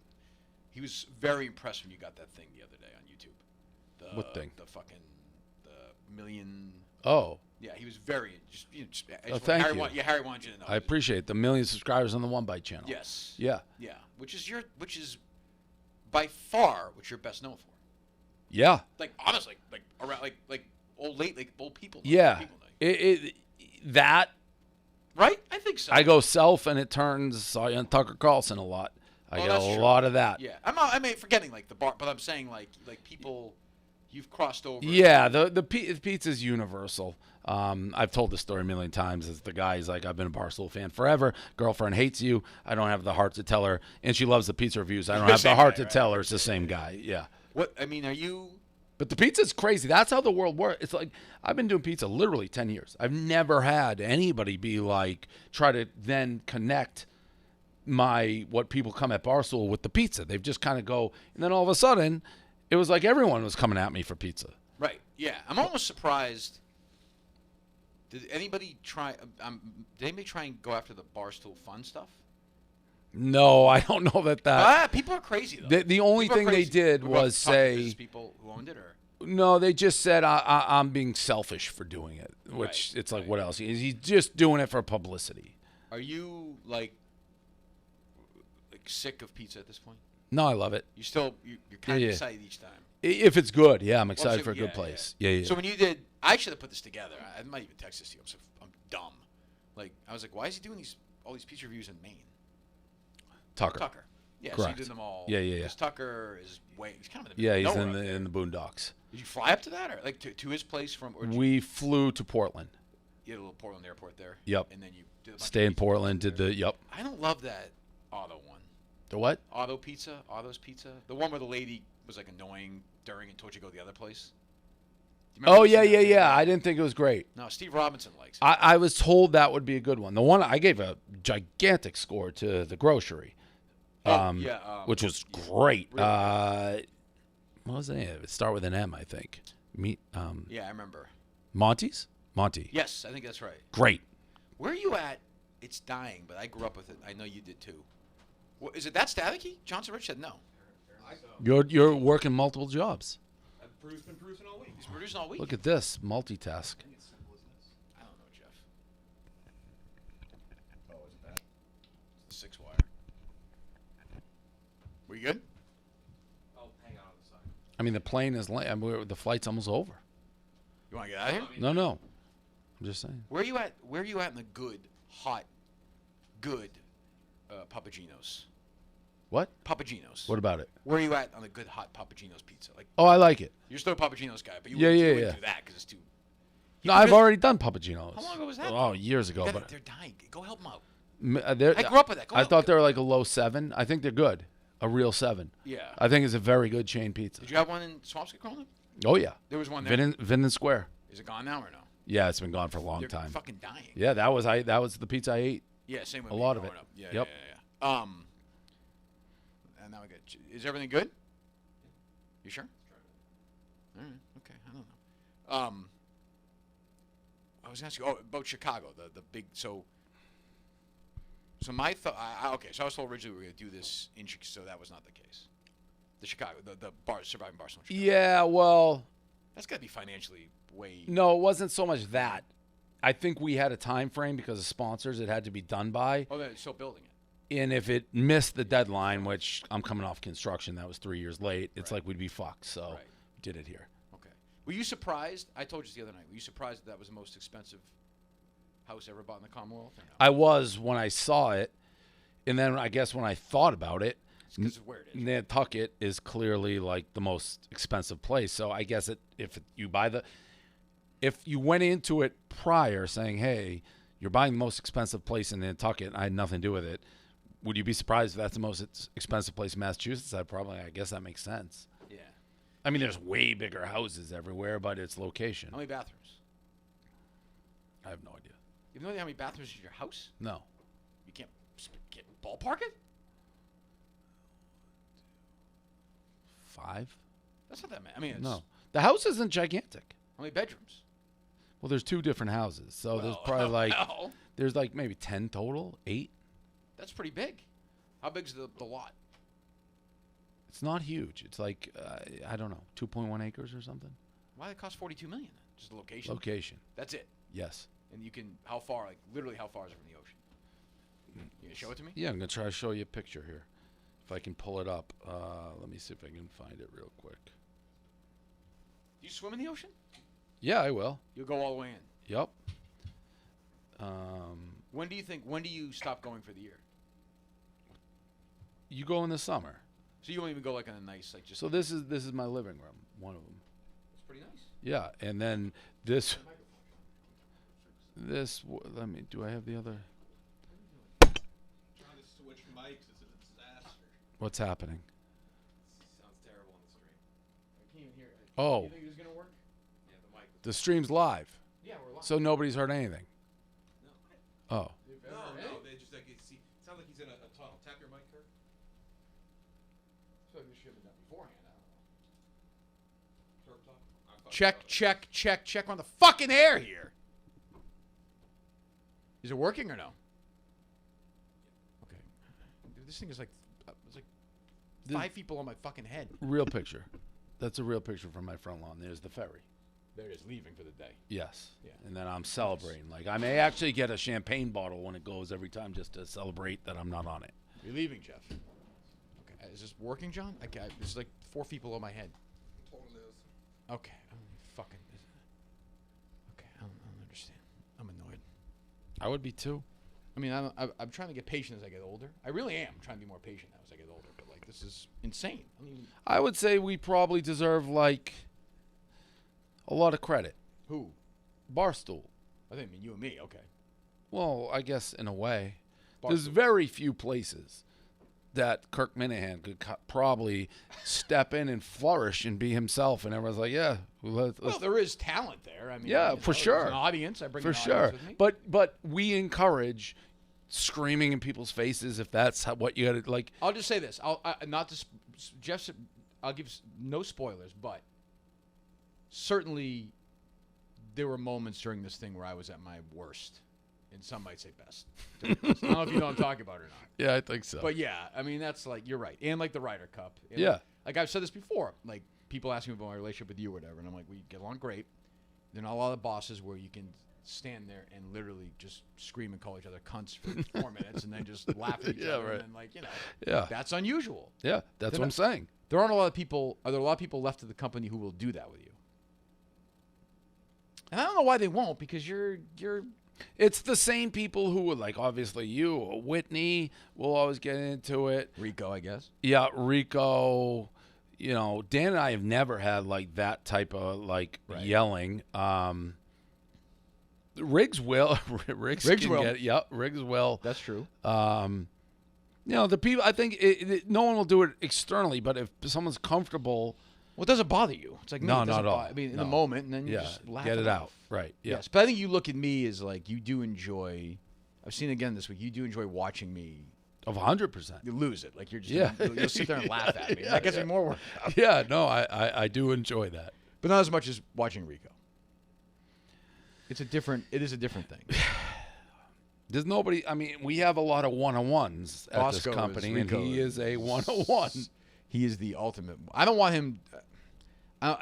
He was very impressed when you got that thing the other day on YouTube. What thing? The million. Oh. Yeah, he was very. Thank Harry you. Harry wanted you to know. I appreciate it. The million subscribers on the One Bite channel. Yes. Yeah. Yeah, which is by far what you're best known for. Yeah. Like honestly, like around like old people. Yeah. People know. That. Right? I think so. I go self, and it turns on Tucker Carlson a lot. I get a lot of that. Yeah, I mean, forgetting like the bar, but I'm saying like people you've crossed over. Yeah, the pizza's universal. I've told this story a million times. As the guy's like, I've been a Barstool fan forever. Girlfriend hates you. I don't have the heart to tell her, and she loves the pizza reviews. I don't have the heart to tell her. It's the same guy. Yeah. What I mean, are you But the pizza's crazy. That's how the world works. It's like I've been doing pizza literally 10 years. I've never had anybody be like try to then connect what people come at Barstool with the pizza. They've just kind of go, and then all of a sudden, it was like everyone was coming at me for pizza. Right. Yeah. I'm almost surprised. Did anybody try? Did anybody try and go after the Barstool Fun stuff? No, I don't know that. People are crazy though. The only thing they did was say people who owned it, or no, they just said I'm being selfish for doing it. Which it's like, what else? He's just doing it for publicity. Are you like sick of pizza at this point? No, I love it. You're kind of excited each time. If it's good, yeah, I'm excited for a good place. Yeah. So when you did, I should have put this together. I might even text this to you. I'm dumb. Like I was like, why is he doing all these pizza reviews in Maine? Tucker. Yeah, correct. So you did them all. Yeah. Because Tucker is he's kind of in the he's in the boondocks. Did you fly up to that, or like to his place from? We flew to Portland. You had a little Portland airport there. Yep. And then you did stay in Portland. Yep. I don't love that auto one. The what? Auto's Pizza. The one where the lady was like annoying during and told you to go to the other place. Oh, yeah. I didn't think it was great. No, Steve Robinson likes it. I was told that would be a good one. The one I gave a gigantic score to the grocery, which was great. Really? What was the name? It start with an M, I think. Yeah, I remember. Monty? Yes, I think that's right. Great. Where are you at? It's dying, but I grew up with it. I know you did too. Is it that staticky? Johnson Rich said no. You're working multiple jobs. I've been producing all week. He's producing all week. Look at this multitask. I think it's simple, isn't it? I don't know, Jeff. Oh, is it that? It's the 6-wire. Were you good? I'll hang out on the side. I mean, the plane is late. The flight's almost over. You want to get out of here? No. I'm just saying. Where are you at? Where are you at in the good Papaginos? What? Papaginos. What about it? Where are you at on the good hot Papaginos pizza? Like, oh, I like it. you're still a Papaginos guy, but you Yeah, wouldn't do that because it's too. No, I've already done Papaginos. How long ago was that? Oh, years ago. They're But dying. Go help them out. I grew up with that. I thought they were like a low 7. I think they're good. A real 7. Yeah. I think it's a very good chain pizza. Did you have one in Swampscott growing up? Oh, yeah. There was one there. Vinden Square. Is it gone now or no? Yeah, it's been gone for a long They're time. fucking dying. Yeah, that was the pizza I ate. Yeah, same with a me lot of it. growing up. Yeah, Yep. yeah. And now we got. Is everything good? You sure? All right. Okay. I don't know. I was asking about Chicago, the big. So my thought. Okay. So I was told originally we were going to do this in Chicago. So that was not the case. The Chicago, the Surviving Barstool. Yeah, well. That's got to be financially way. No, it wasn't so much that. I think we had a time frame because of sponsors. It had to be done by. Oh, they're still building it. And if it missed the deadline, which I'm coming off construction, that was 3 years late, it's like we'd be fucked. So did it here. Okay. Were you surprised? I told you the other night. Were you surprised that was the most expensive house ever bought in the Commonwealth? Or no? I was when I saw it. And then I guess when I thought about it, because of where it is. Nantucket is clearly like the most expensive place. So I guess if you went into it prior saying, hey, you're buying the most expensive place in Nantucket, and I had nothing to do with it, would you be surprised if that's the most expensive place in Massachusetts? I guess that makes sense. Yeah. I mean, there's way bigger houses everywhere, but it's location. How many bathrooms? I have no idea. You have no idea how many bathrooms in your house? No. You can't ballpark it? 5? That's not that many. I mean, it's, no. The house isn't gigantic. How many bedrooms? Well, there's 2 different houses, so there's probably well. there's like maybe 10 total, 8. That's pretty big. How big's the lot? It's not huge. It's like I don't know, 2.1 acres or something. Why did it cost $42 million? Just the location. Location. That's it. Yes. And you can how far? Like literally, how far is it from the ocean? You gonna show it to me? Yeah, I'm gonna try to show you a picture here, if I can pull it up. Let me see if I can find it real quick. Do you swim in the ocean? Yeah, I will. You'll go all the way in. Yep. When do you stop going for the year? You go in the summer. So you won't even go like on a nice like just. So this is my living room, one of them. It's pretty nice. Yeah, and then this. Let me. Do I have the other? Trying to switch mics is a disaster. What's happening? Sounds terrible on the stream. I can't even hear it. Oh, You think it's gonna work? Yeah, the mic. the stream's live, Yeah, we're live. so nobody's heard anything. Oh. No. They just like it sounds like he's in a tunnel. Tap your mic, Kirk. So this should have been done beforehand. I don't know. Kirk talk. Check on the fucking air here. Is it working or no? Okay. Dude, this thing is like, it's like 5 feet below my fucking head. Real picture. That's a real picture from my front lawn. There's the ferry. There it is, leaving for the day. Yes. Yeah. And then I'm celebrating. Like, I may actually get a champagne bottle when it goes every time just to celebrate that I'm not on it. You're leaving, Jeff. Okay. Is this working, John? Okay. This is like 4 feet below my head. Totally is. Okay. Fucking. Okay. I don't understand. I'm annoyed. I would be too. I mean, I'm trying to get patient as I get older. I really am trying to be more patient now as I get older. But like, this is insane. I mean, I would say we probably deserve, like, a lot of credit. who? Barstool. I think I mean you and me. Okay. Well, I guess in a way. Barstool. There's very few places that Kirk Minahan could probably step in and flourish and be himself, and everyone's like, yeah. Well, there is talent there. I mean, Yeah, you know, for sure. there's an audience. I bring For an sure. audience with me. But we encourage screaming in people's faces if that's what you got to, like. I'll just say this. Not to Jeff. I'll give no spoilers, but certainly there were moments during this thing where I was at my worst, and some might say best. I don't know if you know what I'm talking about or not. Yeah, I think so. But yeah, I mean that's like you're right, and like the Ryder Cup. And Yeah. like I've said this before. Like people ask me about my relationship with you or whatever, and I'm like, we get along great. There are not a lot of bosses where you can stand there and literally just scream and call each other cunts for 4 minutes and then just laugh at each Yeah, other right. and then like Yeah. that's unusual. Yeah, that's what I'm saying. There aren't a lot of people. Are there a lot of people left at the company who will do that with you? And I don't know why they won't, because you're. It's the same people who would, like, obviously you, Whitney will always get into it. Rico, I guess. Yeah, Rico. You know, Dan and I have never had, like, that type of, like, yelling. Riggs will. Riggs will. Get, yep, Riggs will. That's true. You know, the people, I think no one will do it externally, but if someone's comfortable. Well, it doesn't bother you. It's like, No, it doesn't not at all. bother- I mean, in No. the moment, and then you Yeah, just laugh get it out. off. Right, yeah. Yes, but I think you look at me as like, you do enjoy, I've seen it again this week, you do enjoy watching me. Of 100%. You lose it. Like, you're just, Yeah. you'll sit there and laugh at me. Yeah, That gets yeah. me more worked up. Yeah, no, I do enjoy that. But not as much as watching Rico. It is a different thing. There's nobody. I mean, we have a lot of one-on-ones at Bosco this company, is and Rico he is a one-on-one. He is the ultimate. I don't want him.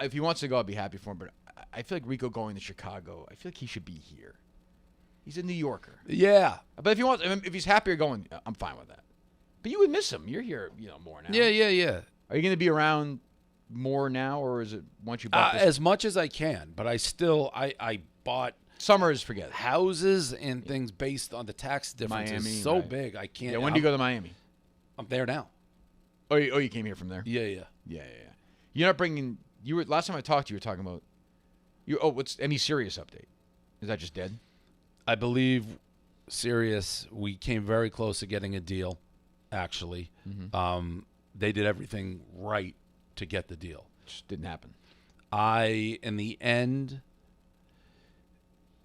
If he wants to go, I'd be happy for him. But I feel like Rico going to Chicago. I feel like he should be here. He's a New Yorker. Yeah. But if he wants, if he's happier going, I'm fine with that. But you would miss him. You're here, more now. Yeah. Are you going to be around more now, or is it once you bought this? As much as I can, but I still I bought Summers, forget it. houses and things based on the tax difference Miami, is so right. big. I can't. Yeah, when do you go to Miami? I'm there now. Oh, you came here from there? Yeah. Yeah. You're not bringing. You were last time I talked to you. You were talking about. What's any Sirius update? Is that just dead? I believe Sirius. We came very close to getting a deal. Actually, they did everything right to get the deal. Just didn't happen. In the end,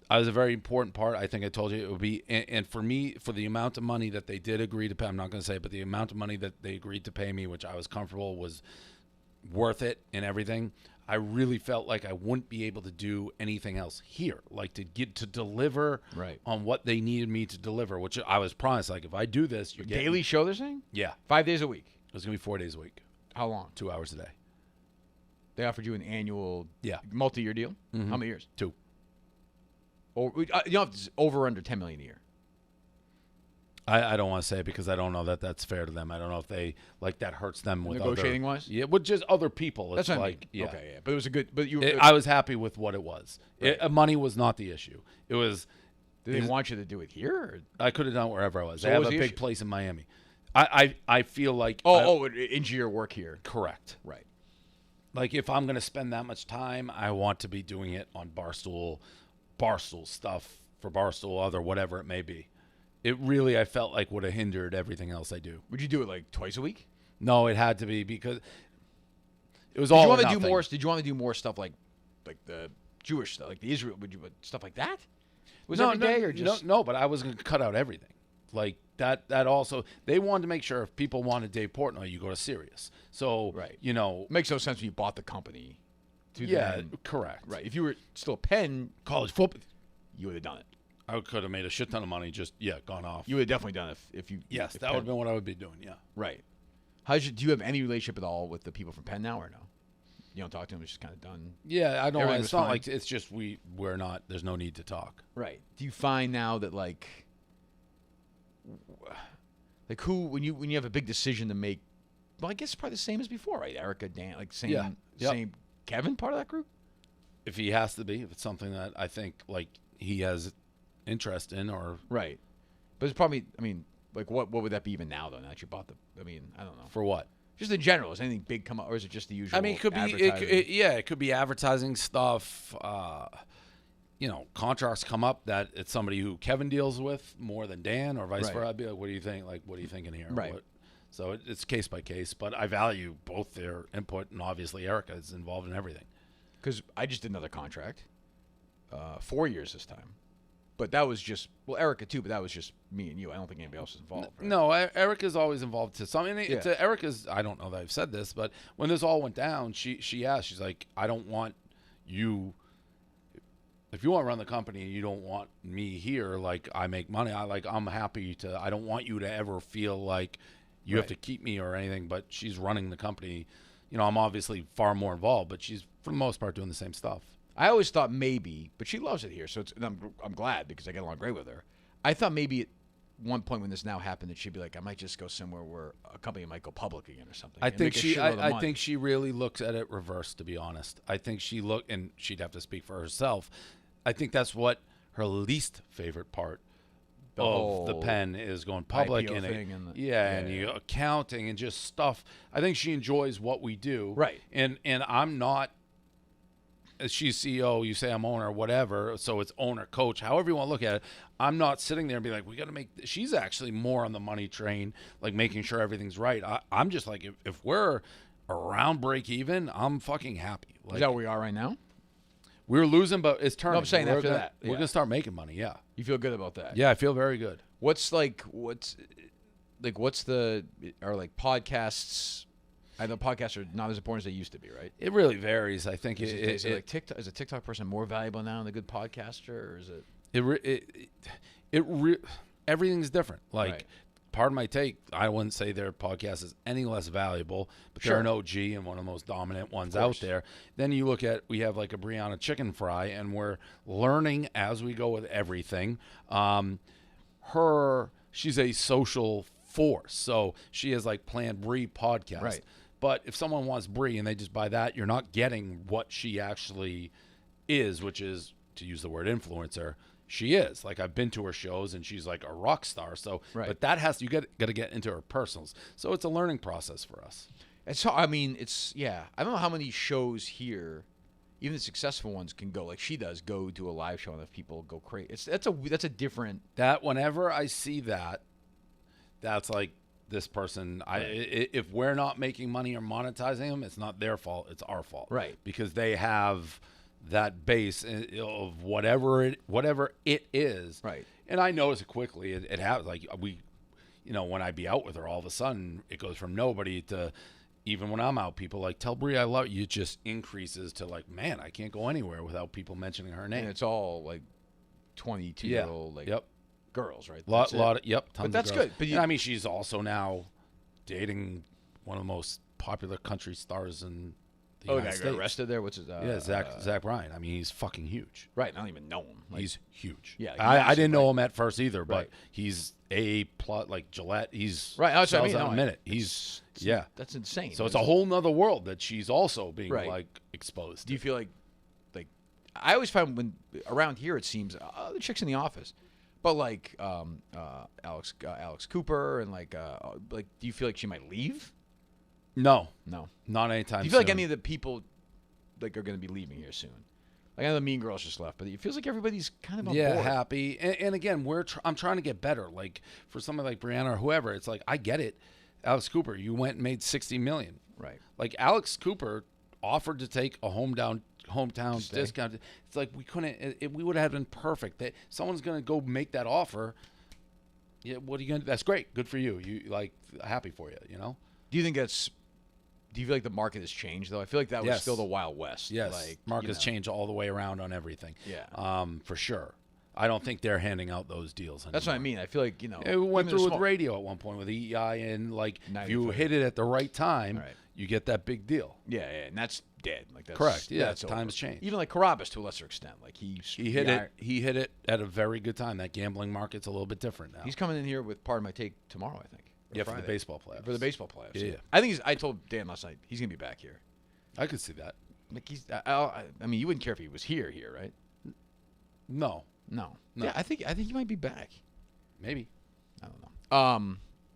I was a very important part. I think I told you it would be, and for me, for the amount of money that they did agree to pay, I'm not going to say, but the amount of money that they agreed to pay me, which I was comfortable, was worth it and everything. I really felt like I wouldn't be able to do anything else here, like to deliver Right. on what they needed me to deliver, which I was promised. Like, if I do this, you're Daily show, they're saying? Yeah, 5 days a week. it was going to be 4 days a week, How long? 2 hours a day. They offered you an annual, Yeah. multi-year deal. How many years? 2. Or it's over or under $10 million a year. I don't want to say it because I don't know that that's fair to them. I don't know if they like that hurts them with Negotiating other, wise? Yeah, with just other people. It's That's what like, I mean. yeah. Okay, yeah. But it was a good. But you. I was happy with what it was. Right. Money was not the issue. It was. Did they want you to do it here? Or? I could have done it wherever I was. So I what have was a the big issue? place in Miami. I feel like. Into your work here. Correct. Right. Like, if I'm going to spend that much time, I want to be doing it on Barstool stuff for Barstool, other whatever it may be. It really, I felt like, would have hindered everything else I do. Would you do it like twice a week? No, it had to be because It was all. Did you want or to do nothing. more? Did you want to do more stuff like the Jewish stuff, like the Israel? Would you stuff like that? Was every day or just no? But I was going to cut out everything. Like that. That also they wanted to make sure if people wanted Dave Portnoy, you go to Sirius. So Right. you know, makes no sense when you bought the company. yeah, then, correct. right. If you were still a Penn, College football. you would have done it. I could have made a shit ton of money. Just gone off. You would have definitely done it if you. Yes, if that Penn- would have been what I would be doing. Yeah. right. Do you have any relationship at all with the people from Penn now or no? You don't talk to them. It's just kind of done. Yeah, I don't. Everything It's was not fine? like it's just we're not. There's no need to talk. Right. Do you find now that like who when you have a big decision to make? Well, I guess it's probably the same as before, right? Erica, Dan, like same, Yeah. Yep. same. Kevin, part of that group. If he has to be, if it's something that I think like he has interest in, or Right. But it's probably. I mean, like what would that be even now though? Now that you bought the. I mean, I don't know. for what? Just in general, is anything big come up, or is it just the usual? I mean, it could be. advertising? It could be advertising stuff. Contracts come up that it's somebody who Kevin deals with more than Dan, or vice Right. versa. I'd be like, what do you think? Like, what are you thinking here? Right. So it's case by case, but I value both their input, and obviously Erica is involved in everything. Because I just did another contract, 4 years this time, but that was just Erica too. But that was just me and you. I don't think anybody else is involved. Right? No, Erica's always involved to some. And Yeah. Erica's. I don't know that I've said this, but when this all went down, she asked. She's like, I don't want you. If you want to run the company and you don't want me here, like I make money. I'm happy to. I don't want you to ever feel like you have Right. to keep me or anything. But she's running the company. I'm obviously far more involved, but she's for the most part doing the same stuff. I always thought maybe, but she loves it here, so and I'm glad because I get along great with her. I thought maybe at one point when this now happened that she'd be like, I might just go somewhere where a company might go public again or something. I and think make a she. shitload of I money. think she really looks at it reverse. To be honest, I think and she'd have to speak for herself. I think that's what her least favorite part The of whole the pen is going public IPO and thing and the- and yeah. accounting and just stuff. I think she enjoys what we do. Right. And I'm not. As she's CEO, you say I'm owner, whatever. So it's owner, coach, however you want to look at it. I'm not sitting there and be like, we got to make. She's actually more on the money train, like making sure everything's right. I'm just like, if we're around break even, I'm fucking happy. Like, Is that where we are right now? we're losing, but it's turning. No, I'm saying we're after gonna, that, we're yeah. gonna start making money. Yeah, You feel good about that? yeah, I feel very good. What's the podcasts? I know podcasts are not as important as they used to be, right? It really varies. I think Is it like TikTok? Is a TikTok person more valuable now than a good podcaster, or is it? Everything's different. Like, Right. part of my take, I wouldn't say their podcast is any less valuable, but they're Sure. an OG and one of the most dominant ones Of out course. there. Then you look at, we have like a Brianna Chicken Fry, and we're learning as we go with everything. She's a social force, so she has like planned Brie podcast. Right. But if someone wants Brie and they just buy that, you're not getting what she actually is, which is, to use the word influencer, she is. Like, I've been to her shows and she's like a rock star. So, Right. but that has, you got to get into her personals. So it's a learning process for us. It's. I mean, it's. Yeah. I don't know how many shows here, even the successful ones, can go like she does. Go do a live show and if people go crazy. That's a different. That whenever I see that, that's like this person. If we're not making money or monetizing them, it's not their fault. It's our fault. Right. Because they have that base of whatever it is. Right. And I notice it quickly. It happens. Like when I be out with her, all of a sudden it goes from nobody to, even when I'm out, people like, tell Brie I love you. It just increases to like, man, I can't go anywhere without people mentioning her name. And it's all like 22-year-old like Yep. girls, right? Lot That's it. of tons But of that's girls. good. But And I mean, she's also now dating one of the most popular country stars in the Oh, United guy States. got arrested there. What's his? Yeah, Zach Bryan. I mean, he's fucking huge. Right. I don't even know him. Like, He's huge. Yeah, I he's didn't know like- him at first either, but Right. he's a plot like Gillette. He's right. That's what I sells mean. out No, in a minute. He's yeah. That's insane. So it's a whole nother world that she's also being Right. like exposed Do you to. feel like I always find when around here it seems the chicks in the office, but like Alex Cooper and like do you feel like she might leave? No, No. not anytime. Do you feel like soon. any of the people like are going to be leaving here soon? Like I know the Mean Girls just left, but it feels like everybody's kind of on board. happy. And again, I'm trying to get better. Like for someone like Brianna or whoever, it's like I get it. Alex Cooper, you went and made $60 million. Right. Like Alex Cooper offered to take a hometown discount. It's like we couldn't. We would have been perfect. Someone's gonna go make that offer. Yeah, what are you gonna do? That's great. Good for you. You like happy for you. You know. Do you think that's? Do you feel like the market has changed though? I feel like that was Yes. still the Wild West. Yes. Like, Market has changed all the way around on everything. Yeah. For sure. I don't think they're handing out those deals anymore. That's what I mean. I feel like It went through with radio at one point with EI, and like if you hit it at the right time, you get that big deal. Yeah, and that's dead. Like that's correct. Yeah, that's times over. change. Even like Carabas to a lesser extent. Like he hit it. He hit it at a very good time. That gambling market's a little bit different now. He's coming in here with part of my take tomorrow, I think. Yeah, for the baseball playoffs. For the baseball playoffs. Yeah. I think I told Dan last night he's gonna be back here. I could see that. Like I mean, you wouldn't care if he was here, right? No. Yeah, I think he might be back. Maybe. I don't know.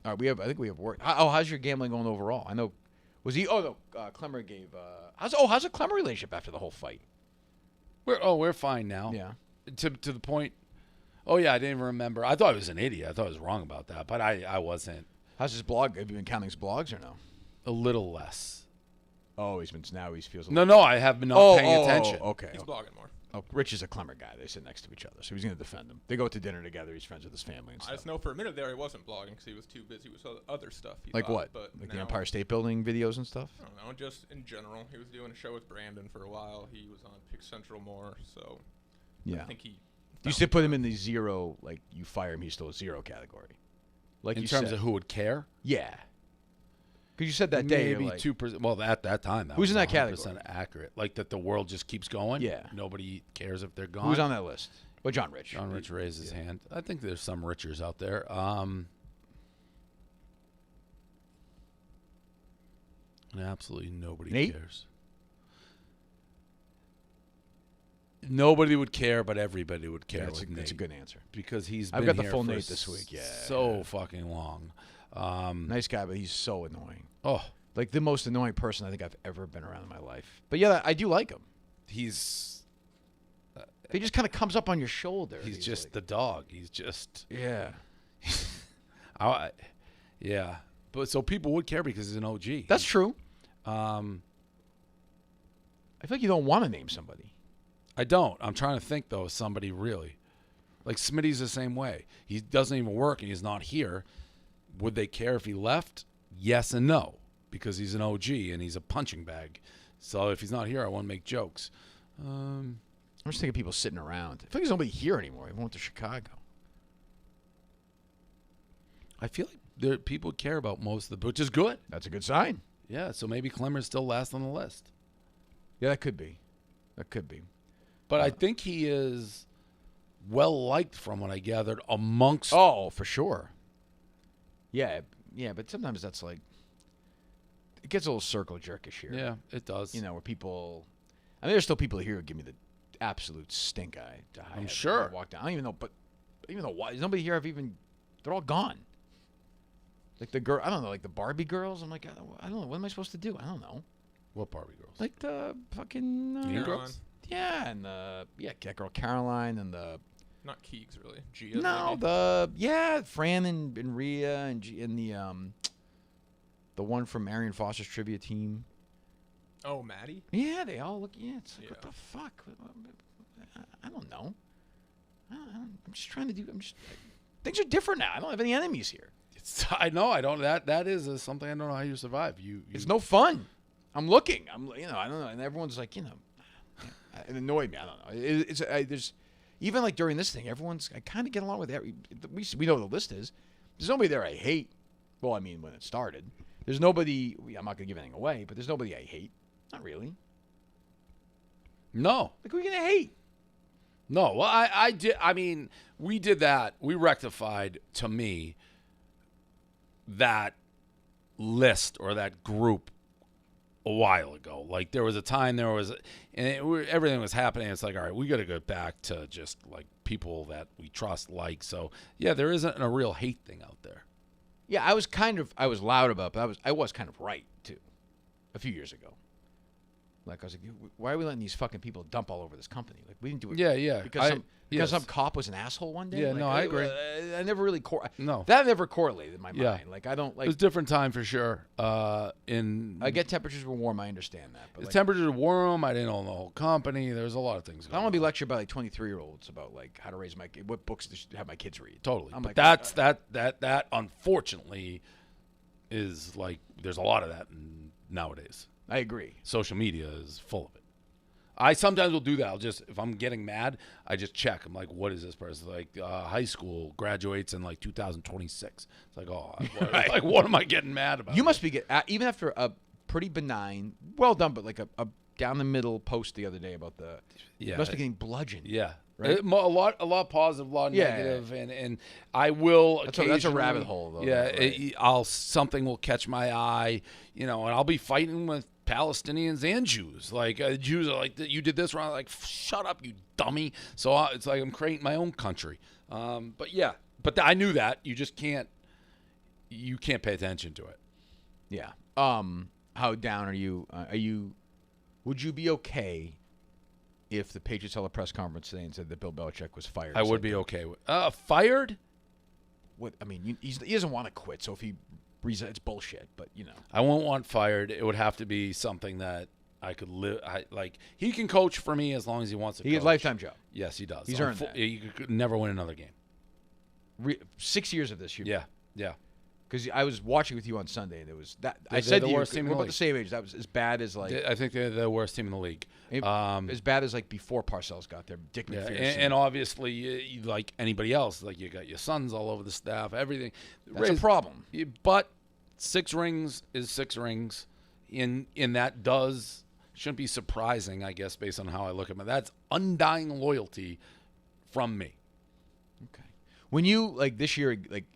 All right, I think we have work. How's your gambling going overall? I know. Was he? Oh no. Clemmer gave. How's a Clemmer relationship after the whole fight? We're fine now. Yeah. To the point. Oh yeah, I didn't even remember. I thought I was an idiot. I thought I was wrong about that, but I wasn't. How's his blog? Have you been counting his blogs or no? A little less. Oh, he feels. No, I have been not paying attention. Okay. He's blogging more. Oh, Rich is a Clemmer guy. They sit next to each other, so he's going to defend him. They go to dinner together. He's friends with his family and stuff. I just know for a minute there he wasn't blogging because he was too busy with other stuff. Like thought, what? But Like now, the Empire State Building videos and stuff? I don't know, just in general. He was doing a show with Brandon for a while. He was on Pick Central more, so Yeah. I think he... Do you still put him in the zero, like you fire him, he's still a zero category? Like In you terms said. of who would care? Yeah. Because you said that day. Maybe like, 2%. Well, at that time, that Who's was in that 100% category? accurate. Like that the world just keeps going. Yeah. Nobody cares if they're gone. Who's on that list? Well, John Rich. John Rich raised his hand. I think there's some Richers out there. And absolutely nobody Nate? cares. Nobody would care, but everybody would care. That's Nate, a good answer. because he's. I've been got the here full for Nate this week. Yeah. so fucking long. Nice guy, but he's so annoying. Oh, Like the most annoying person I think I've ever been around in my life. But yeah, I do like him. he's He just kind of comes up on your shoulder. he's just like, the dog. He's just yeah. yeah. But so people would care because he's an OG. That's true. I I feel like you don't want to name somebody. don't. I'm trying to think though of somebody really. Like Smitty's the same way. He doesn't even work and he's not here. Would they care if he left? Yes and no, because he's an OG and he's a punching bag. So if he's not here, I want to make jokes. I'm just thinking of people sitting around. I feel like there's nobody here anymore. Everyone went to Chicago. I feel like people care about most of the, which is good. That's a good sign. Yeah, so maybe Clemmer's still last on the list. Yeah, that could be. That could be. But I think he is well liked from what I gathered amongst. Oh, for sure. Yeah, but sometimes that's like it gets a little circle jerkish here. Yeah, it does. You know, where people. I mean, there's still people here who give me the absolute stink eye. I'm sure. I walk down. I don't even know, but even though why there's nobody here. They're all gone. Like the girl, I don't know, like the Barbie girls. I'm like, I don't know. What am I supposed to do? I don't know. What Barbie girls? Like the fucking Mean Caroline. Girls? Yeah, and that girl Caroline and the Not Keegs, really. Gia, maybe? Fran and Rhea and the one from Arian Foster's trivia team. Oh, Maddie? Yeah, they all look. Yeah, it's like, Yeah. what the fuck? I don't know. I'm just trying to do. Things are different now. I don't have any enemies here. I know. I don't. That is something I don't know how you survive. It's no fun. I'm looking. I don't know. And everyone's like, it annoyed me. I don't know. There's even like during this thing, I kind of get along with every. We know what the list is. There's nobody there I hate. Well, I mean, when it started, there's nobody. I'm not gonna give anything away, but there's nobody I hate. Not really. No. Like, who are you gonna hate? No. Well, I did. I mean, we did that. We rectified, to me, that list or that group a while ago. Like there was a time everything was happening. It's like, all right, we got to go back to just like people that we trust, like. So yeah, there isn't a real hate thing out there. Yeah, I was loud about, but I was kind of right too, a few years ago. Like I was like, why are we letting these fucking people dump all over this company? Like we didn't do it. Yeah. Because some cop was an asshole one day. Yeah, like, no, I agree. I never really No. That never correlated in my mind. Like I don't like. It was a different time for sure. I get temperatures were warm. I understand that. But The like, temperatures were warm. I didn't own the whole company. There was a lot of things I going don't want to be on. lectured by like 23-year-olds about like how to raise my kid, what books to have my kids read. Totally. I'm But like, that unfortunately is like there's a lot of that nowadays. I agree. Social media is full of it. I sometimes will do that. I'll just, if I'm getting mad, I just check. I'm like, what is this person? Like, high school graduates in like 2026. It's like, oh, like, what am I getting mad about? You must be even after a pretty benign, well done, but like a down the middle post the other day about you must be getting bludgeoned. Yeah. Right? A lot positive, a lot negative, and I will. That's a rabbit hole, though. Yeah, right? Something will catch my eye, and I'll be fighting with Palestinians and Jews. Like Jews are like, you did this wrong. Like, shut up, you dummy. So it's like I'm creating my own country. But I knew that you just can't. You can't pay attention to it. Yeah. How down are you? Would you be okay if the Patriots held a press conference today and said that Bill Belichick was fired? I would be okay with fired. What I mean, he doesn't want to quit. So if he it's bullshit. But I won't want fired. It would have to be something that I could live. He can coach for me as long as he wants to. He has a lifetime job. Yes, he does. He's earned that. He could never win another game. 6 years of this year. Yeah. Because I was watching with you on Sunday, and it was that They're I said the to you, worst team in we're the about league. the same age. That was as bad as like. I think they're the worst team in the league. As bad as like before Parcells got there. Dick Yeah, McPherson. and obviously, like anybody else, like you got your sons all over the staff, everything. That's a problem. But 6 rings is 6 rings, and that shouldn't be surprising, I guess, based on how I look at it. That's undying loyalty from me. Okay. When you like this year, like.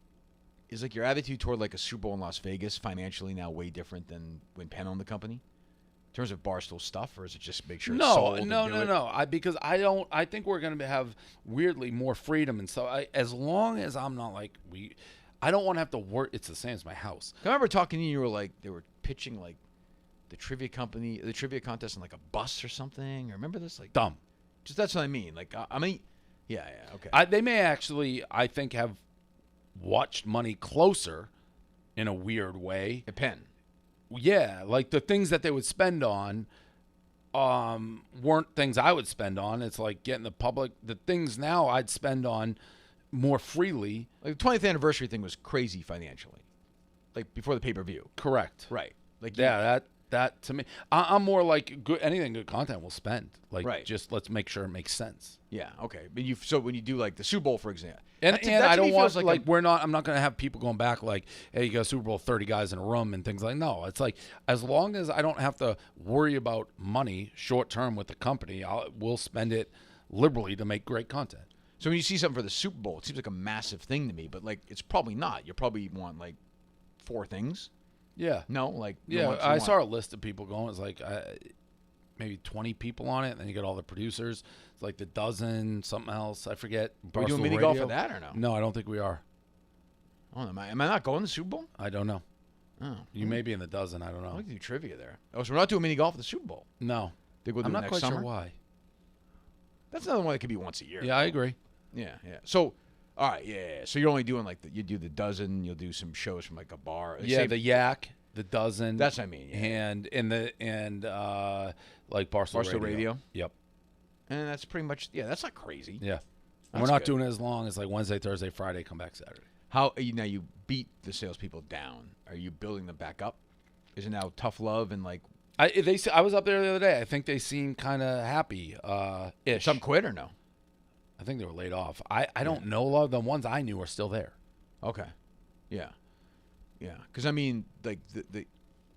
Is like your attitude toward like a Super Bowl in Las Vegas financially now way different than when Penn owned the company, in terms of Barstool stuff, or is it just make sure? No. Because I think we're going to have weirdly more freedom, and so as long as I'm not like I don't want to have to work. It's the same as my house. I remember talking to you. You were like they were pitching like the trivia contest in like a bus or something. Remember this? Like dumb. Just that's what I mean. Like yeah, okay. They may actually, I think, have watched money closer in a weird way. At Penn. Yeah, like the things that they would spend on weren't things I would spend on. It's like getting the things now I'd spend on more freely. Like the 20th anniversary thing was crazy financially. Like before the pay-per-view. Correct. Right. Like that to me, I'm more like anything good content we'll spend. Like right. Just let's make sure it makes sense. Yeah, okay. But so when you do like the Super Bowl, for example, and I don't want like I'm not going to have people going back like, hey, you got Super Bowl 30 guys in a room and things like. No, it's like as long as I don't have to worry about money short term with the company, we'll spend it liberally to make great content. So when you see something for the Super Bowl, it seems like a massive thing to me, but like it's probably not. You probably want like 4 things. Yeah. No, like I saw a list of people going. It's like maybe 20 people on it, and then you get all the producers. It's like the dozen, something else. I forget. Are we doing mini golf for that or no? No, I don't think we are. Oh, am I not going to the Super Bowl? I don't know. Oh, you may be in the dozen. I don't know. I like to do trivia there. Oh, so we're not doing mini golf at the Super Bowl? No. Think we'll do I'm it not next quite summer? sure why. That's another one that could be once a year. Yeah, I agree. Yeah. So, all right, yeah. So you're only doing like you do the dozen. You'll do some shows from like a bar. Yeah, the Yak. The dozen. That's what I mean. Yeah. And like Barstool Radio. Yep. And that's pretty much that's not crazy. Yeah. And we're not doing it as long as like Wednesday, Thursday, Friday, come back Saturday. How now you beat the salespeople down? Are you building them back up? Is it now tough love and like? I was up there the other day. I think they seem kind of happy. Ish. Some quit or no? I think they were laid off. I don't know a lot of the ones I knew are still there. Okay. Yeah. Yeah, because I mean, like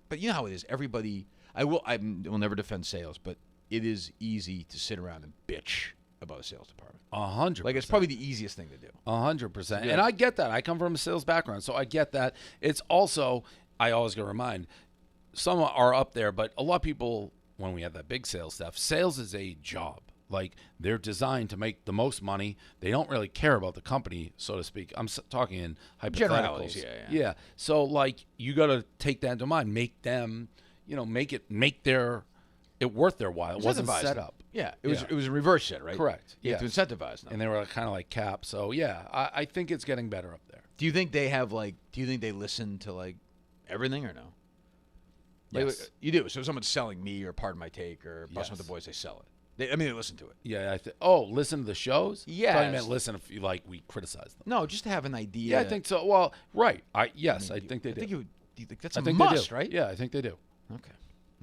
but you know how it is. Everybody, I will never defend sales, but it is easy to sit around and bitch about a sales department. 100%. Like it's probably the easiest thing to do. 100%. And I get that. I come from a sales background, so I get that. It's also, I always got to remind, some are up there, but a lot of people, when we have that big sales staff, sales is a job. Like they're designed to make the most money. They don't really care about the company, so to speak. I'm talking in hypotheticals. Yeah. So like you got to take that into mind. Make them, make their it worth their while. It wasn't Incentivized set them. up. Yeah, it was a reverse set, right? Correct. You Yeah. have to incentivize them. And they were kind of like capped. So yeah, I think it's getting better up there. Do you think they have like? Do you think they listen to like everything or no? Like, Yes. you do. So if someone's selling me or Pardon My Take or Bustin' with Yes. the Boys, they sell it. They listen to it. Yeah. Listen to the shows. Yes. I thought you meant listen if you like we criticize them. No, just to have an idea. Yeah, I think so. Well, right. I think they do. Do you think that's I a think must, they do. right? Yeah, I think they do. Okay.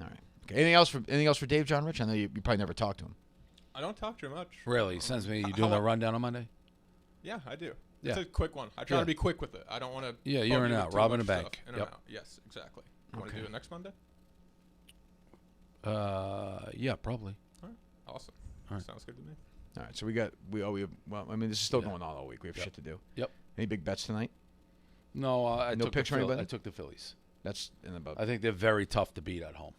All right. Okay. Anything else for Dave, John Rich? I know you probably never talked to him. I don't talk too much. Really? Sends me. You How doing the long- rundown on Monday? Yeah, I do. Yeah. It's a quick one. I try to be quick with it. I don't want to. Yeah, you're in and out. Robbing a bank. In and Yep. out. Yes, exactly. Want to Okay. do it next Monday? Yeah, probably. All right. Awesome. All right. Sounds good to me. All right. So we have. Well, I mean, this is still going on all week. We have shit to do. Yep. Any big bets tonight? No, I No took picks for anybody? I took the Phillies. That's in about. I think they're very tough to beat at home.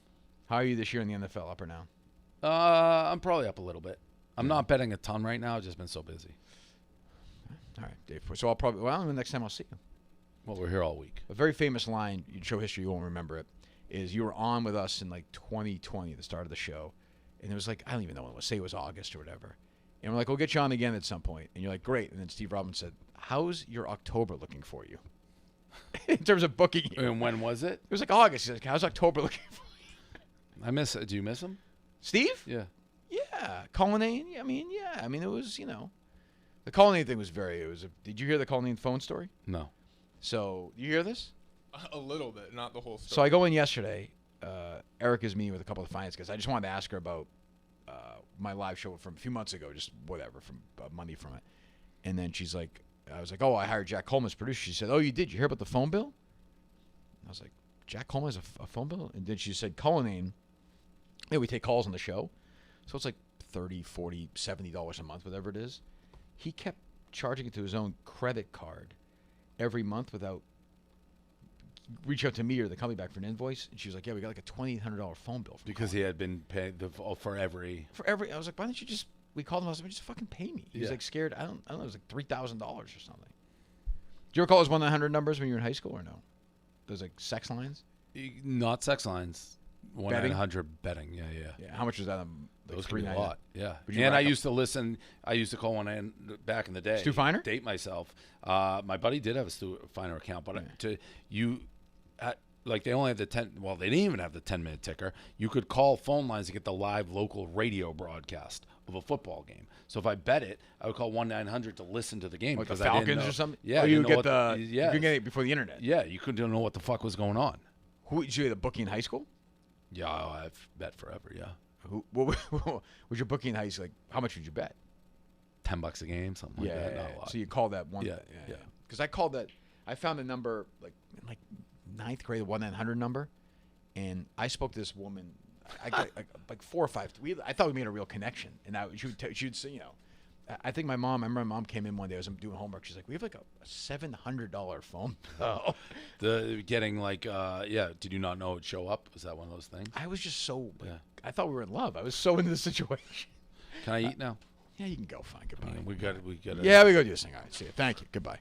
How are you this year in the NFL? Up or down? I'm probably up a little bit. I'm not betting a ton right now. I've just been so busy. All right, Dave. So I'll probably. Well, the next time I'll see you. Well, we're here all week. A very famous line. You show history, you won't remember it. Is you were on with us in like 2020, the start of the show, and it was like I don't even know when it was. Say it was August or whatever. And we're like, we'll get you on again at some point. And you're like, great. And then Steve Robbins said, how's your October looking for you? In terms of booking you. And when was it? It was like August. He's like, how's October looking for you? I miss it. Do you miss him? Steve? Yeah. Yeah. Cullinane? I mean, it was, the Cullinane thing was did you hear the Cullinane phone story? No. So, you hear this? A little bit, not the whole story. So I go in yesterday. Erica's meeting with a couple of finance guys. I just wanted to ask her about my live show from a few months ago, just whatever, from money from it. And then she's like, I was like, oh, I hired Jack Coleman as producer. She said, oh, you did? You hear about the phone bill? I was like, Jack Coleman has a phone bill? And then she said, Cullinane, we take calls on the show. So it's like $30, $40, $70 a month, whatever it is. He kept charging it to his own credit card every month without reach out to me or the company back for an invoice. And she was like, yeah, we got like a $2,800 phone bill. Because he had been paid for every. I was like, why don't you just, we called him, I was like, just fucking pay me. He was like scared. I don't know, it was like $3,000 or something. Do you ever call those 1-900 numbers when you were in high school or no? Those like sex lines? Not sex lines. 1-900 betting. Yeah. Yeah. How much was that? Those could be a lot. Yeah. Would you And I rack up- used to listen. I used to call one in back in the day. Stu Feiner? Date myself. My buddy did have a Stu Feiner account, but like they only had the 10. Well, they didn't even have the 10-minute ticker. You could call phone lines to get the live local radio broadcast of a football game. So if I bet it, I would call 1-900 to listen to the game Like the because I didn't Falcons know. or something? Yeah. Oh, I you didn't know get what you can get it before the internet. Yeah, you couldn't know what the fuck was going on. Who did you get a bookie in high school? Yeah, I've bet forever. Yeah, What was your bookie in high school? Like, how much would you bet? $10 a game, something like that. Not a lot. So you called that one. Yeah. Because I called that. I found a number like ninth grade, 1-900 number, and I spoke to this woman. I got like 4 or 5. I thought we made a real connection, and she would say, I think I remember my mom came in one day. I was doing homework. She's like, we have like a $700 phone bill. The getting like, did you not know it'd show up? Was that one of those things? I was just so. I thought we were in love. I was so into the situation. Can I eat now? Yeah, you can go. Fine. Goodbye. We got. Yeah, we go do this thing. All right. See you. Thank you. Goodbye.